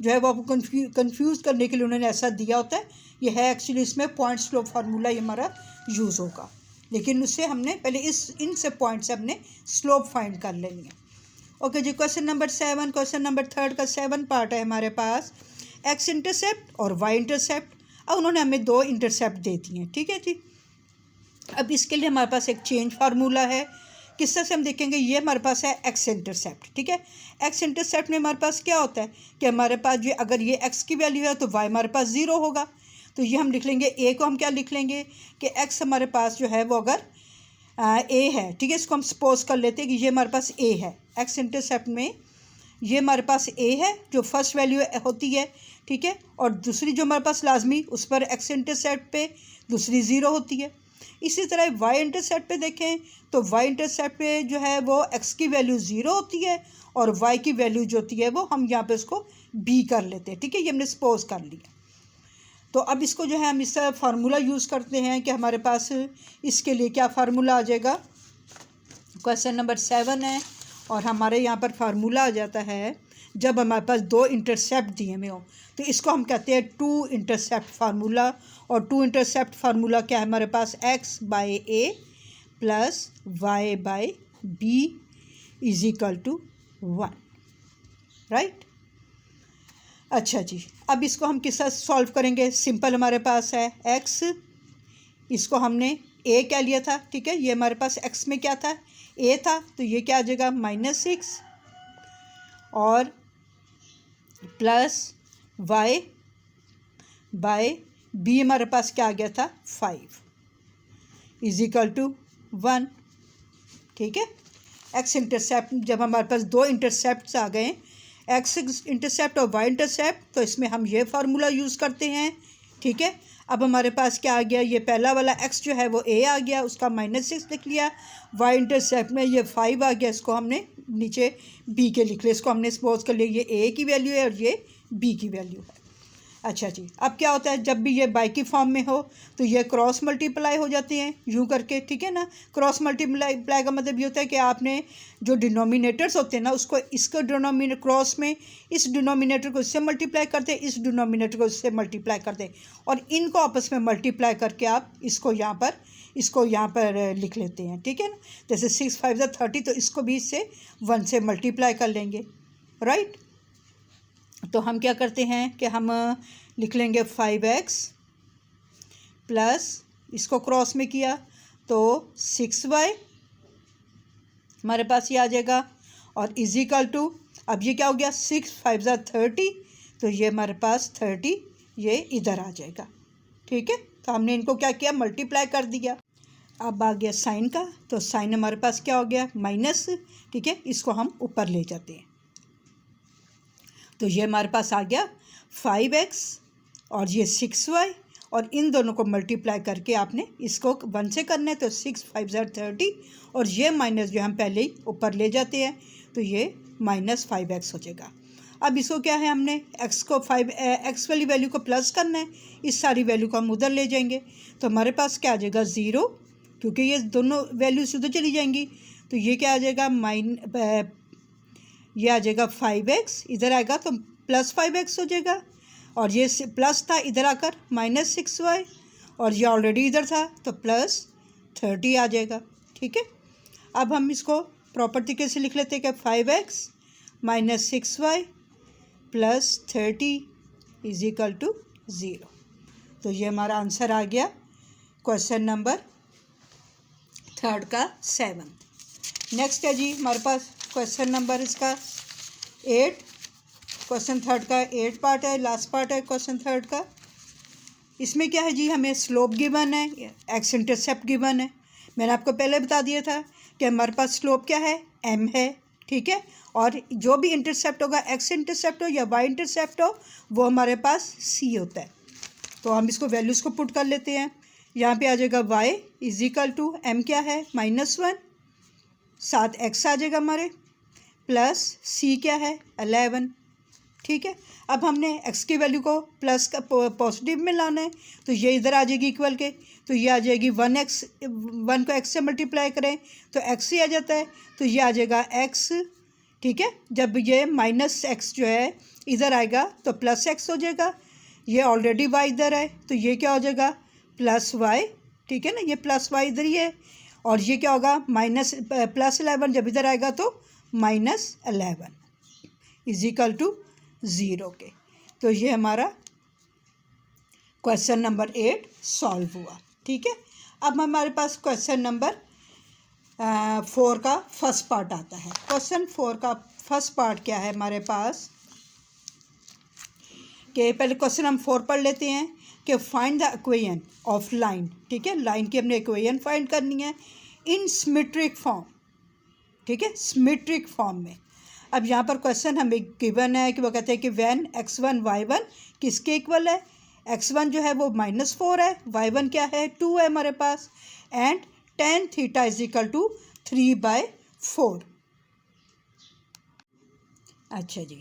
जो है वो आपको कंफ्यूज करने के लिए उन्होंने ऐसा दिया होता है। ये है एक्चुअली इसमें पॉइंट स्लोप फार्मूला ये हमारा यूज़ होगा, लेकिन उससे हमने पहले इन से पॉइंट से हमने स्लोप फाइंड कर लेनी है। ओके जी, क्वेश्चन नंबर 7, क्वेश्चन नंबर 3 का 7 पार्ट है हमारे पास, एक्स इंटरसेप्ट और वाई इंटरसेप्ट। अब उन्होंने हमें 2 इंटरसेप्ट दे दिए हैं। ठीक है जी, अब इसके लिए हमारे पास एक चेंज फार्मूला है। किस तरह से हम देखेंगे, ये हमारे पास है एक्स इंटरसेप्ट। ठीक है, एक्स इंटरसेप्ट में हमारे पास क्या होता है कि हमारे पास जो अगर ये एक्स की वैल्यू है तो वाई हमारे पास 0 होगा। तो ये हम लिख लेंगे, ए को हम क्या लिख लेंगे कि एक्स हमारे पास जो है वो अगर ए है, ठीक है, इसको हम सपोज कर लेते हैं कि ये हमारे पास ए है। एक्स इंटरसेप्ट में ये हमारे पास ए है जो फर्स्ट वैल्यू होती है। ठीक है, और दूसरी जो हमारे पास लाजमी उस पर एक्स इंटरसेप्ट पे दूसरी 0 होती है। इसी तरह वाई इंटरसेप्ट पे देखें तो वाई इंटरसेप्ट पे जो है वो एक्स की वैल्यू 0 होती है और वाई की वैल्यू जो होती है वो हम यहाँ पे उसको बी कर लेते हैं। ठीक है, ये हमने सपोज कर लिया। तो अब इसको जो है हम इस फार्मूला यूज़ करते हैं कि हमारे पास इसके लिए क्या फार्मूला आ जाएगा। क्वेश्चन नंबर 7 है और हमारे यहाँ पर फार्मूला आ जाता है जब हमारे पास 2 इंटरसेप्ट दिए हुए हों तो इसको हम कहते हैं 2 इंटरसेप्ट फार्मूला। और 2 इंटरसेप्ट फार्मूला क्या है हमारे पास, x by a plus y by b is equal to 1। Right, अच्छा जी, अब इसको हम किस तरह सॉल्व करेंगे। सिंपल, हमारे पास है x, इसको हमने a क्या लिया था। ठीक है, ये हमारे पास x में क्या था, a था, तो ये क्या आ जाएगा -6 और प्लस y बाय b हमारे पास क्या आ गया था 5 इज इक्वल टू 1। ठीक है, x इंटरसेप्ट जब हमारे पास 2 इंटरसेप्ट आ गए, एक्स इंटरसेप्ट और वाई इंटरसेप्ट, तो इसमें हम ये फार्मूला यूज़ करते हैं। ठीक है, अब हमारे पास क्या आ गया, ये पहला वाला x जो है वो a आ गया, उसका -6 लिख लिया। वाई इंटरसेप्ट में ये 5 आ गया, इसको हमने नीचे b के लिख लिया, इसको हमने सपोज कर लिया ये a की वैल्यू है और ये b की वैल्यू है। अच्छा जी, अब क्या होता है जब भी ये बाई की फॉर्म में हो तो ये क्रॉस मल्टीप्लाई हो जाते हैं यूँ करके। ठीक है ना, क्रॉस मल्टीप्लाई का मतलब ये होता है कि आपने जो डिनोमिनेटर्स होते हैं ना उसको इसको डिनोमिनेटर क्रॉस में इस डिनोमिनेटर को इससे मल्टीप्लाई करते हैं, इस डिनोमिनेटर को इससे मल्टीप्लाई करते हैं और इनको आपस में मल्टीप्लाई करके आप इसको यहाँ पर लिख लेते हैं। ठीक है ना, जैसे 6 5 30, तो इसको भी इससे 1 से मल्टीप्लाई कर लेंगे। राइट, तो हम क्या करते हैं कि हम लिख लेंगे 5x प्लस इसको क्रॉस में किया तो 6y हमारे पास ये आ जाएगा और इज इक्वल टू, अब ये क्या हो गया 6 5 30, तो ये हमारे पास 30 ये इधर आ जाएगा। ठीक है, तो हमने इनको क्या किया, मल्टीप्लाई कर दिया। अब आ गया साइन का, तो साइन हमारे पास क्या हो गया माइनस। ठीक है, इसको हम ऊपर ले जाते हैं, तो ये हमारे पास आ गया 5x और ये 6y और इन दोनों को मल्टीप्लाई करके आपने इसको 1 से करना है, तो 6 5 30 और ये माइनस जो हम पहले ही ऊपर ले जाते हैं तो ये -5x हो जाएगा। अब इसको क्या है, हमने एक्स को 5 एक्स वाली वैल्यू को प्लस करना है, इस सारी वैल्यू को हम उधर ले जाएंगे तो हमारे पास क्या आ जाएगा 0, क्योंकि ये दोनों वैल्यूज उधर चली जाएंगी। तो ये क्या आ जाएगा ये आ जाएगा 5x, इधर आएगा तो प्लस 5x हो जाएगा, और ये प्लस था इधर आकर -6y, और ये ऑलरेडी इधर था तो +30 आ जाएगा। ठीक है, अब हम इसको प्रॉपर तरीके से लिख लेते हैं कि 5x - 6y + 30 = 0। तो ये हमारा आंसर आ गया क्वेश्चन नंबर 3 का 7। नेक्स्ट है जी हमारे पास क्वेश्चन नंबर इसका 8। क्वेश्चन 3 का 8 पार्ट है, लास्ट पार्ट है क्वेश्चन 3 का। इसमें क्या है जी, हमें स्लोप गिवन है, एक्स इंटरसेप्ट गिवन है। मैंने आपको पहले बता दिया था कि हमारे पास स्लोप क्या है, m है। ठीक है, और जो भी इंटरसेप्ट होगा, एक्स इंटरसेप्ट हो या वाई इंटरसेप्ट हो, वो हमारे पास c होता है। तो हम इसको वैल्यूज़ को पुट कर लेते हैं। यहाँ पे आ जाएगा y = m क्या है -1, 7x आ जाएगा हमारे, प्लस c क्या है 11। ठीक है, अब हमने x की वैल्यू को प्लस का पॉजिटिव में लाना है, तो ये इधर आ जाएगी इक्वल के, तो ये आ जाएगी 1x, 1 को x से मल्टीप्लाई करें तो x ही आ जाता है, तो ये आ जाएगा x। ठीक है, जब ये -x जो है इधर आएगा तो +x हो जाएगा, ये ऑलरेडी y इधर है तो ये क्या हो जाएगा +y। ठीक है ना, ये +y इधर ही है, और ये क्या होगा +11 जब इधर आएगा तो -11 = 0 के। तो ये हमारा क्वेश्चन नंबर 8 सॉल्व हुआ। ठीक है, अब हमारे पास क्वेश्चन नंबर 4 का फर्स्ट पार्ट आता है। क्वेश्चन 4 का फर्स्ट पार्ट क्या है हमारे पास, कि पहले क्वेश्चन हम 4 पढ़ लेते हैं कि find the equation of line. ठीक है, लाइन की हमने इक्वेशन फाइंड करनी है इन सिमेट्रिक फॉर्म। ठीक है, सिमेट्रिक फॉर्म में। अब यहाँ पर क्वेश्चन हमें गिवन है कि वो कहते हैं कि व्हेन x1 y1 किसके इक्वल है। x1 जो है वो -4 है, y1 क्या है 2 है हमारे पास, एंड tan थीटा = 3/4। अच्छा जी,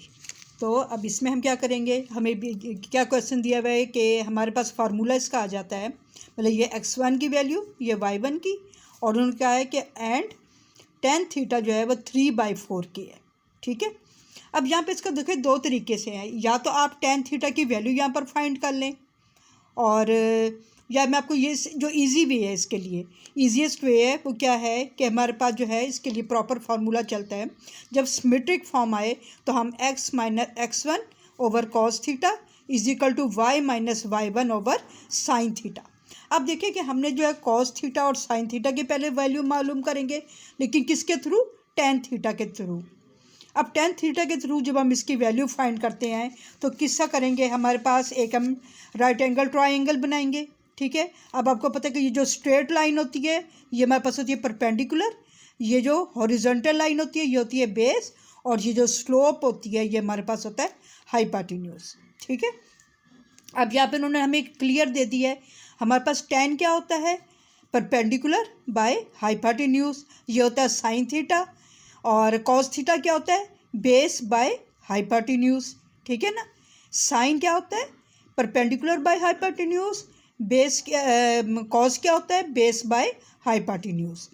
तो अब इसमें हम क्या करेंगे, हमें क्या क्वेश्चन दिया हुआ है कि हमारे पास फार्मूला इसका आ जाता है, मतलब ये x1 की वैल्यू, ये y1 की, और उन्होंने कहा है कि एंड tan थीटा जो है वो 3/4 की है। ठीक है, अब यहाँ पे इसका देखिए 2 तरीके से है, या तो आप tan थीटा की वैल्यू यहाँ पर फाइंड कर लें, और या मैं आपको ये जो इजी वे है इसके लिए, ईजीएस्ट वे है वो क्या है कि हमारे पास जो है इसके लिए प्रॉपर फार्मूला चलता है। जब सिमेट्रिक फॉर्म आए तो हम x - x1 over cos theta = y - y1 over sine theta. अब देखिए कि हमने जो है कॉस थीटा और साइन थीटा की पहले वैल्यू मालूम करेंगे, लेकिन किसके थ्रू, tan थीटा के थ्रू। अब tan थीटा के थ्रू जब हम इसकी वैल्यू फाइंड करते हैं तो किसका करेंगे, हमारे पास एक हम राइट एंगल ट्रायंगल बनाएंगे। ठीक है, अब आपको पता है कि ये जो स्ट्रेट लाइन होती है ये हमारे पास होती है परपेंडिकुलर, ये जो हॉरिजॉन्टल लाइन होती है ये होती है बेस, और ये जो स्लोप होती है ये हमारे पास होता है हाइपोटेन्यूज। ठीक है, अब यहाँ पे उन्होंने हमें क्लियर दे दिया है, हमारे पास tan क्या होता है, परपेंडिकुलर बाय हाइपोटेन्यूज, ये होता है साइन थीटा, और कॉस थीटा क्या होता है, बेस बाय हाइपोटेन्यूज। ठीक है ना, साइन क्या होता है, perpendicular by hypotenuse, base cos क्या होता है, बेस बाय हाइपोटेन्यूज।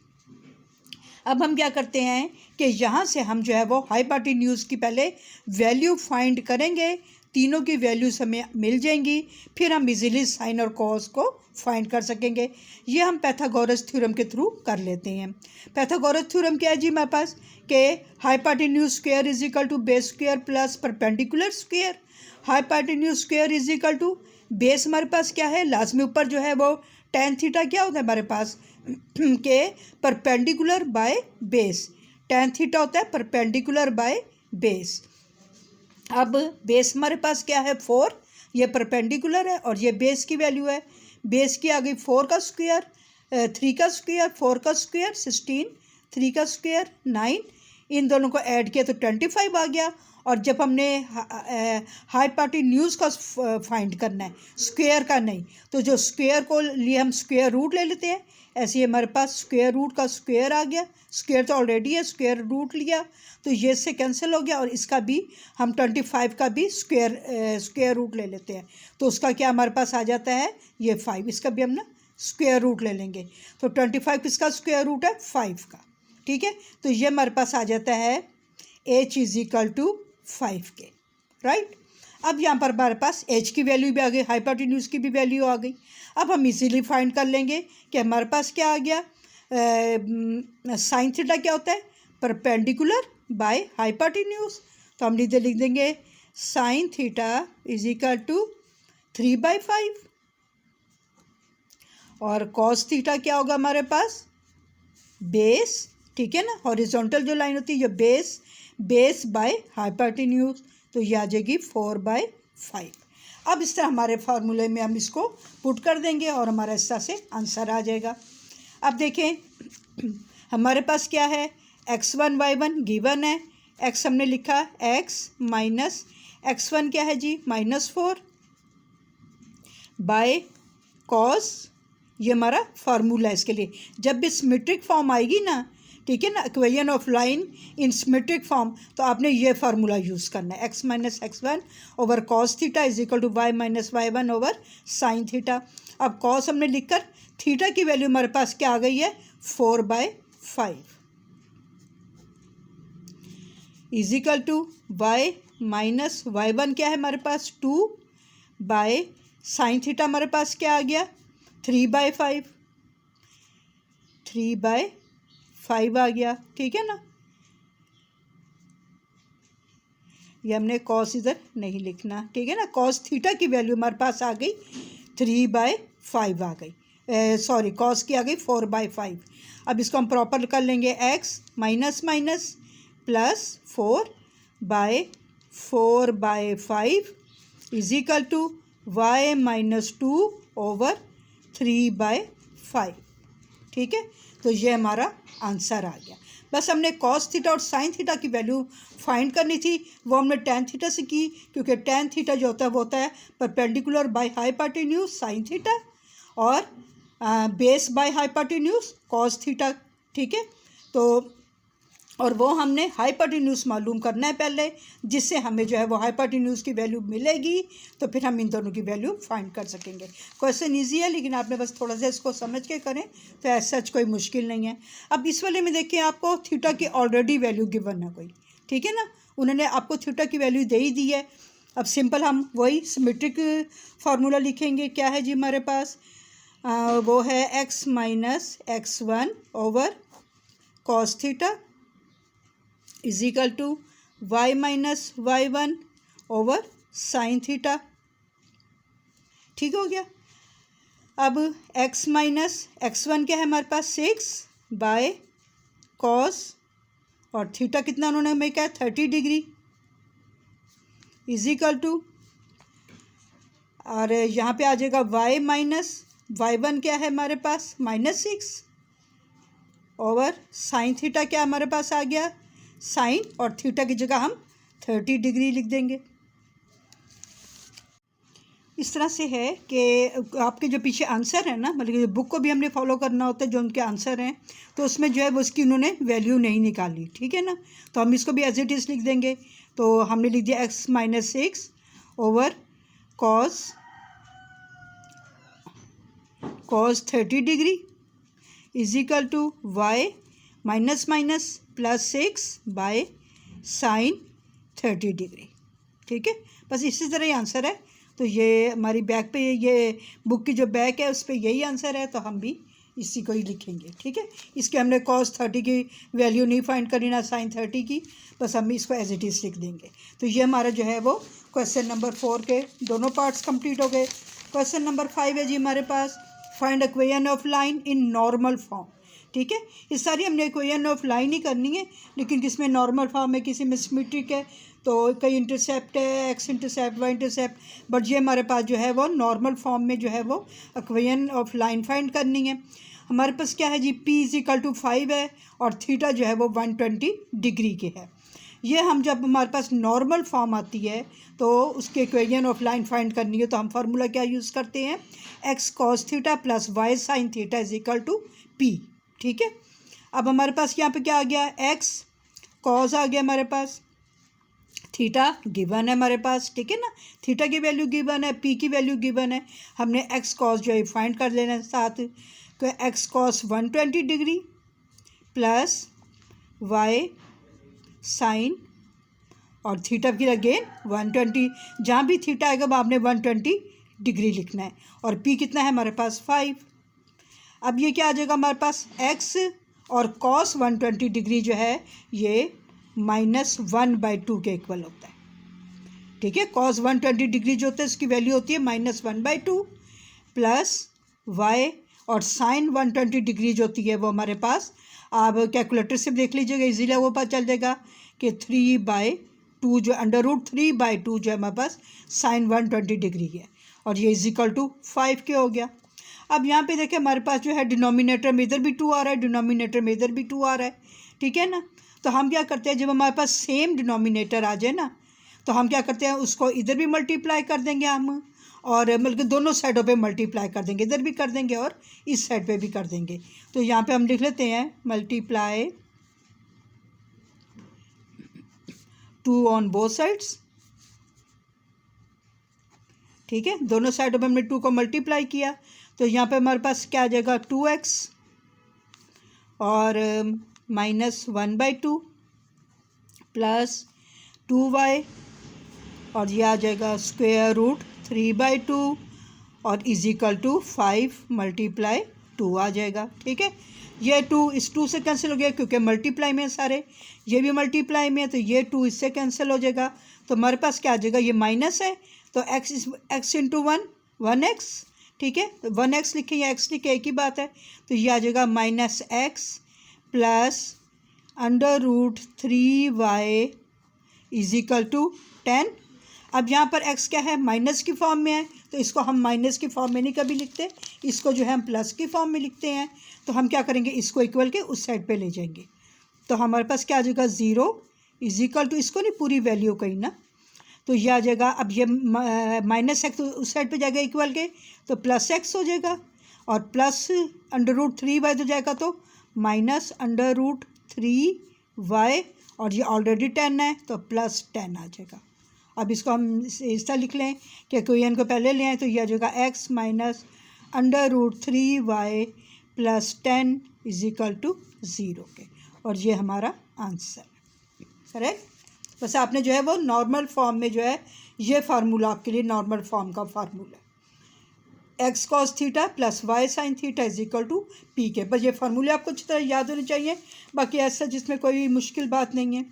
अब हम क्या करते हैं कि यहाँ से हम जो है वो हाइपोटेन्यूज की पहले वैल्यू फाइंड करेंगे, तीनों की वैल्यूज हमें मिल जाएंगी, फिर हम इजीली साइन और कॉस को फाइंड कर सकेंगे। ये हम पाइथागोरस थ्योरम के थ्रू कर लेते हैं। पाइथागोरस थ्योरम क्या है जी हमारे पास, कि hypotenuse square = base square plus perpendicular square. Hypotenuse square = base हमारे पास क्या है, लाजमी ऊपर जो है वो tan थीटा क्या होता है हमारे पास के perpendicular by base, tan theta होता है परपेंडिकुलर बाय बेस। अब बेस हमारे पास क्या है 4, ये परपेंडिकुलर है और ये बेस की वैल्यू है, बेस की आ गई 4 का स्क्वायर, 3 का स्क्वायर, 4 का स्क्वायर 16, 3 का स्क्वायर 9, इन दोनों को ऐड किया तो 25 आ गया, और जब हमने हाइपोटेन्यूज का फाइंड करना है, स्क्वायर का नहीं, तो जो स्क्वायर को लिए हम स्क्वायर रूट ले लेते हैं। ऐसे ही हमारे पास स्क्वायर रूट का स्क्वायर आ गया, स्क्वायर तो ऑलरेडी है, स्क्वायर रूट लिया तो ये इससे कैंसिल हो गया, और इसका भी हम 25 का भी स्क्वायर रूट ले लेते हैं, तो उसका क्या हमारे पास आ जाता है, ये 5, इसका भी हम ना स्क्वायर रूट ले लेंगे। तो 25 किसका स्क्वायर रूट है, 5 का। ठीक है, तो ये हमारे पास आ जाता है h = 5 के, राइट। अब यहाँ पर हमारे पास h की वैल्यू भी आ गई, हाइपोटेन्यूज की भी वैल्यू आ गई। अब हम इजीली फाइंड कर लेंगे कि हमारे पास क्या आ गया, साइन थीटा क्या होता है, परपेंडिकुलर बाय हाइपोटेन्यूज। तो हम लिख देंगे साइन थीटा = 3/5, और कॉस थीटा क्या होगा हमारे पास, बेस, ठीक है ना, हॉरिजॉन्टल जो लाइन होती है ये बेस बाय हाइपोटेन्यूज, तो ये आ जाएगी 4/5। अब इस तरह हमारे फार्मूले में हम इसको पुट कर देंगे और हमारा इस तरह से आंसर आ जाएगा। अब देखें हमारे पास क्या है, x1 y1 गिवन है, x हमने लिखा x माइनस x1 क्या है जी, -4 बाय कॉस, ये हमारा फार्मूला है इसके लिए। जब भी सिमेट्रिक फॉर्म आएगी ना, ठीक है ना, equation of line in symmetric form, तो आपने ये फार्मूला यूज़ करना है, x - x1 over cos theta = y - y1 over sine theta. अब कॉस हमने लिखकर थीटा की वैल्यू हमारे पास क्या आ गई है, 4/5 = y - y1 क्या है हमारे पास, 2 बाय साइन थीटा हमारे पास क्या आ गया, 3/5 आ गया, ठीक है ना। ये हमने कॉस इधर नहीं लिखना, ठीक है ना। कॉस थीटा की वैल्यू हमारे पास आ गई 3/5 आ गई, सॉरी कॉस की आ गई 4/5। अब इसको हम प्रॉपर कर लेंगे, x minus plus 4/5 = y - 2 over 3/5, ठीक है। तो ये हमारा आंसर आ गया। बस हमने कॉस थीटा और साइन थीटा की वैल्यू फाइंड करनी थी, वो हमने टेन थीटा से की, क्योंकि टेन थीटा जो होता है वो होता है perpendicular by hypotenuse sine theta, और base by hypotenuse cos theta, ठीक है। तो और वो हमने हाइपोटेन्यूज मालूम करना है पहले, जिससे हमें जो है वो हाइपोटेन्यूज की वैल्यू मिलेगी, तो फिर हम इन दोनों की वैल्यू फाइंड कर सकेंगे। क्वेश्चन इजी है, लेकिन आपने बस थोड़ा सा इसको समझ के करें तो ऐसा सच कोई मुश्किल नहीं है। अब इस वाले में देखिए, आपको थीटा की ऑलरेडी वैल्यू गिवन है कोई, ठीक है ना, उन्होंने आपको थीटा की वैल्यू दे ही दी है। अब सिंपल हम वही सिमेट्रिक फार्मूला लिखेंगे, क्या है जी हमारे पास, वो है x - x1 over cos theta = y - y1 over sine theta, ठीक हो गया। अब x - x1 क्या है हमारे पास, 6 बाय कॉस, और थीटा कितना उन्होंने हमें क्या, 30 डिग्री = और यहाँ पे आ जाएगा y - y1 क्या है हमारे पास, -6 ओवर साइन थीटा क्या हमारे पास आ गया, साइन, और थीटा की जगह हम 30 डिग्री लिख देंगे। इस तरह से है कि आपके जो पीछे आंसर है ना, मतलब बुक को भी हमने फॉलो करना होता है, जो उनके आंसर हैं तो उसमें जो है वो उसकी उन्होंने वैल्यू नहीं निकाली, ठीक है ना। तो हम इसको भी एज इट इज़ लिख देंगे। तो हमने लिख दिया x - 6 over cos 30 degree = y -+6 by sine 30 degree, ठीक है। बस इसी तरह ही आंसर है। तो ये हमारी बैक पे, ये बुक की जो बैक है उस पर यही आंसर है, तो हम भी इसी को ही लिखेंगे, ठीक है। इसके हमने cos 30 की वैल्यू नहीं फाइंड करनी, ना sin 30 की, बस हम इसको एज इट इज़ लिख देंगे। तो ये हमारा जो है वो क्वेश्चन नंबर 4 के दोनों पार्ट्स कंप्लीट हो गए। क्वेश्चन नंबर 5 है जी हमारे पास, find equation of line in normal form, ठीक है। इस सारी हमने इक्वेशन ऑफ लाइन ही करनी है, लेकिन किसमें नॉर्मल फॉर्म है, किसी में सिमेट्रिक है, तो कई इंटरसेप्ट है, x intercept, y intercept, but ये हमारे पास जो है वो नॉर्मल फॉर्म में जो है वो इक्वेशन ऑफ लाइन फाइंड करनी है। हमारे पास क्या है जी, P = 5 है और थीटा जो है वो 120 डिग्री के है। ये हम जब हमारे पास नॉर्मल फॉर्म आती है तो उसके इक्वेशन ऑफ लाइन फाइंड करनी है तो हम फार्मूला क्या यूज़ करते हैं, x cos theta plus y sine theta is equal to p. ठीक है, अब हमारे पास यहाँ पे क्या आ गया, एक्स कॉस आ गया हमारे पास, थीटा गिवन है हमारे पास, ठीक है ना, थीटा की वैल्यू गिवन है, पी की वैल्यू गिवन है, हमने एक्स कॉस जो है फाइंड कर लेना है साथ, तो x cos 120 degree plus y sine और थीटा फिर अगेन 120, जहाँ भी थीटा आएगा वो आपने 120 डिग्री लिखना है, और पी कितना है हमारे पास 5। अब ये क्या आ जाएगा हमारे पास, एक्स और कॉस 120 डिग्री जो है ये -1/2 के इक्वल होता है। ठीक है, कॉस 120 डिग्री जो होता है इसकी वैल्यू होती है -1/2 प्लस वाई, और साइन 120 डिग्री जो होती है वो हमारे पास, आप कैलकुलेटर से देख लीजिएगा इजीली वो पता चल जाएगा कि 3/2 जो √3/2 जो है हमारे पास साइन 120 डिग्री है, और ये इजिकल टू 5 के हो गया। अब यहाँ पे देखें हमारे पास जो है डिनोमिनेटर में इधर भी 2 आ रहा है, डिनोमिनेटर में इधर भी 2 आ रहा है, ठीक है ना, तो हम क्या करते हैं, जब हमारे पास सेम डिनोमिनेटर आ जाए ना तो हम क्या करते हैं, उसको इधर भी मल्टीप्लाई कर देंगे हम, और बल्कि दोनों साइडों पे मल्टीप्लाई कर देंगे, इधर भी कर देंगे और इस साइड पे भी कर देंगे। तो यहाँ पे हम लिख लेते हैं मल्टीप्लाई 2 ऑन बोथ साइड्स। ठीक है, दोनों साइडों पे हमने 2 को मल्टीप्लाई किया, तो यहाँ पे हमारे पास क्या आ जाएगा 2x और -1/2 प्लस 2y, और ये आ जाएगा √3/2 और इजिकल टू 5 × 2 आ जाएगा। ठीक है, ये 2 इस 2 से कैंसिल हो गया क्योंकि मल्टीप्लाई में सारे, ये भी मल्टीप्लाई में है तो ये 2 इससे कैंसिल हो जाएगा, तो हमारे पास क्या आ जाएगा, ये माइनस है तो x इंटू 1x, ठीक है, तो 1x लिखे या x लिखे एक ही बात है, तो ये आ जाएगा -x plus √3y is equal to 10। अब यहाँ पर x क्या है, माइनस की फॉर्म में है, तो इसको हम माइनस की फॉर्म में नहीं कभी लिखते, इसको जो है हम प्लस की फॉर्म में लिखते हैं, तो हम क्या करेंगे, इसको इक्वल के उस साइड पे ले जाएंगे, तो हमारे पास क्या आ जाएगा 0 इजिकल टू, इसको नहीं पूरी वैल्यू कहीं ना, तो ये आ जाएगा, अब ये -x तो उस साइड पे जाएगा इक्वल के, तो +x हो जाएगा, और प्लस √3y हो जाएगा तो -√3y, और ये ऑलरेडी 10 है तो +10 आ जाएगा। अब इसको हम इस तरह लिख लें कि इक्वेशन को पहले ले आए, तो ये आ जाएगा x -√3y + 10 इजिकल टू 0 के, और ये हमारा आंसर करेक्ट। बस आपने जो है वो नॉर्मल फॉर्म में जो है ये फार्मूला आपके लिए नॉर्मल फॉर्म का फार्मूला है, x cos theta plus y sin theta is equal to p के। बस ये फार्मूले आपको अच्छी तरह याद होने चाहिए, बाकी ऐसा जिसमें कोई मुश्किल बात नहीं है।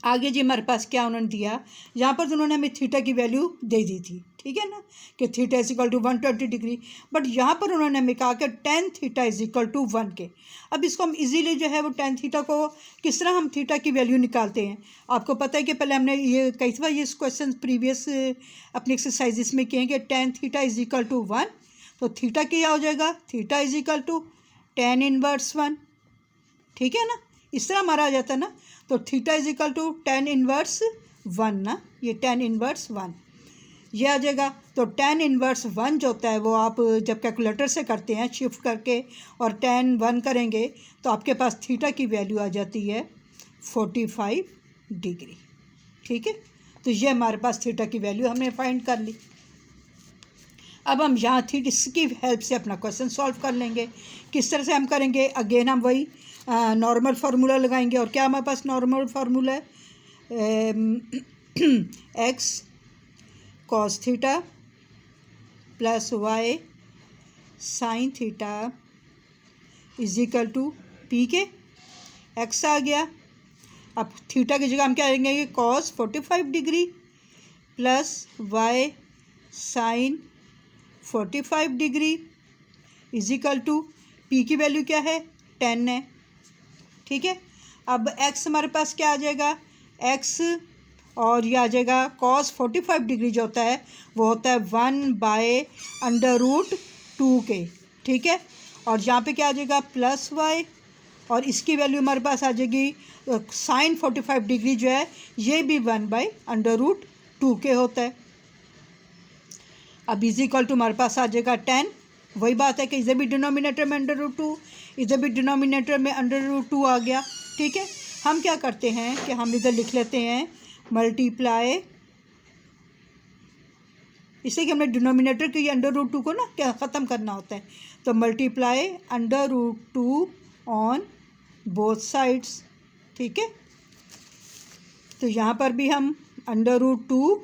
आगे जी हमारे पास क्या उन्होंने दिया, यहाँ पर तो उन्होंने हमें थीटा की वैल्यू दे दी थी, ठीक है ना, कि theta is equal to 120 degree, but यहाँ पर उन्होंने हमें कहा कि tan theta is equal to 1 के। अब इसको हम इजीली जो है वो tan थीटा को किस तरह हम थीटा की वैल्यू निकालते हैं, आपको पता है कि पहले हमने ये कई दफ़ा ये क्वेश्चन प्रीवियस अपनी एक्सरसाइजेस में किए हैं कि tan theta is equal to 1, तो थीटा क्या हो जाएगा, theta is equal to tan inverse 1, ठीक है ना, इस तरह हमारा आ जाता है ना, तो theta is equal to tan inverse 1 ना, ये tan इनवर्स 1 ये आ जाएगा। तो tan इनवर्स 1 जो होता है वो आप जब कैलकुलेटर से करते हैं शिफ्ट करके और tan 1 करेंगे तो आपके पास थीटा की वैल्यू आ जाती है 45 डिग्री, ठीक है, तो ये हमारे पास थीटा की वैल्यू हमने फाइंड कर ली। अब हम यहाँ थीटा इसकी हेल्प से अपना क्वेश्चन सॉल्व कर लेंगे। किस तरह से हम करेंगे, अगेन हम वही नॉर्मल फार्मूला लगाएंगे, और क्या हमारे पास नॉर्मल फार्मूला है, x cos theta plus y sin theta is equal to p के, x आ गया। अब थीटा की जगह हम क्या लेंगे, cos 45 degree plus y sin 45 degree is equal to p की वैल्यू क्या है 10 है, ठीक है। अब x हमारे पास क्या आ जाएगा, x और ये आ जाएगा cos 45 डिग्री जो होता है वो होता है 1/√2 के, ठीक है, और यहाँ पे क्या आ जाएगा प्लस y और इसकी वैल्यू हमारे पास आ जाएगी sin 45 डिग्री जो है ये भी 1/√2 के होता है। अब इज इक्वल टू हमारे पास आ जाएगा 10। वही बात है कि इधर भी डिनोमिनेटर में √2, इधर भी डिनोमिनेटर में √2 आ गया। ठीक है, हम क्या करते हैं कि हम इधर लिख लेते हैं मल्टीप्लाई, इससे कि हमने डिनोमिनेटर के √2 को ना क्या ख़त्म करना होता है, तो मल्टीप्लाई √2 ऑन बोथ साइड्स। ठीक है, तो यहाँ पर भी हम √2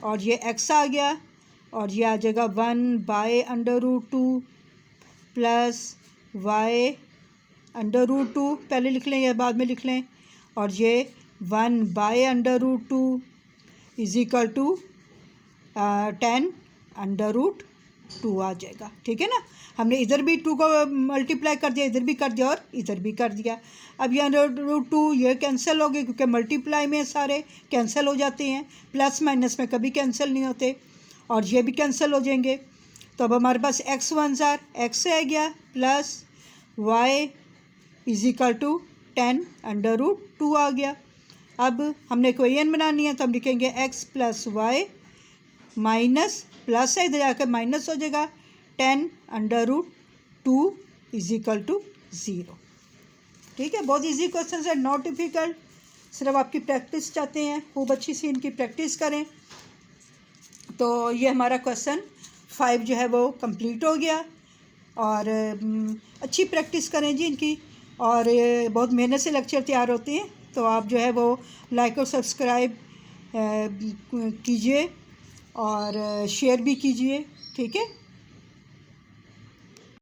और ये x आ गया और ये आ जाएगा 1/√2 प्लस y √2 पहले लिख लें या बाद में लिख लें, और ये 1/√2 इज इक्वल टू 10/√2 आ जाएगा। ठीक है ना, हमने इधर भी 2 को मल्टीप्लाई कर दिया, इधर भी कर दिया और इधर भी कर दिया। अब ये √2 ये कैंसिल हो गए क्योंकि मल्टीप्लाई में सारे कैंसिल हो जाते हैं, प्लस माइनस में कभी कैंसिल नहीं होते, और ये भी कैंसिल हो जाएंगे। तो अब हमारे पास x x आ गया plus y is equal to 10/√2 आ गया। अब हमने इक्वेशन बनानी है तो हम लिखेंगे x plus y minus plus है, इधर जाकर माइनस हो जाएगा 10/√2 इज इक्वल टू 0। ठीक है, बहुत इजी क्वेश्चन है, नॉट डिफिकल्ट, सिर्फ आपकी प्रैक्टिस चाहते हैं, खूब अच्छी सी इनकी प्रैक्टिस करें। तो ये हमारा क्वेश्चन 5 जो है वो कंप्लीट हो गया, और अच्छी प्रैक्टिस करें जी इनकी, और बहुत मेहनत से लेक्चर तैयार होते हैं। तो आप जो है वो लाइक और सब्सक्राइब कीजिए और शेयर भी कीजिए। ठीक है।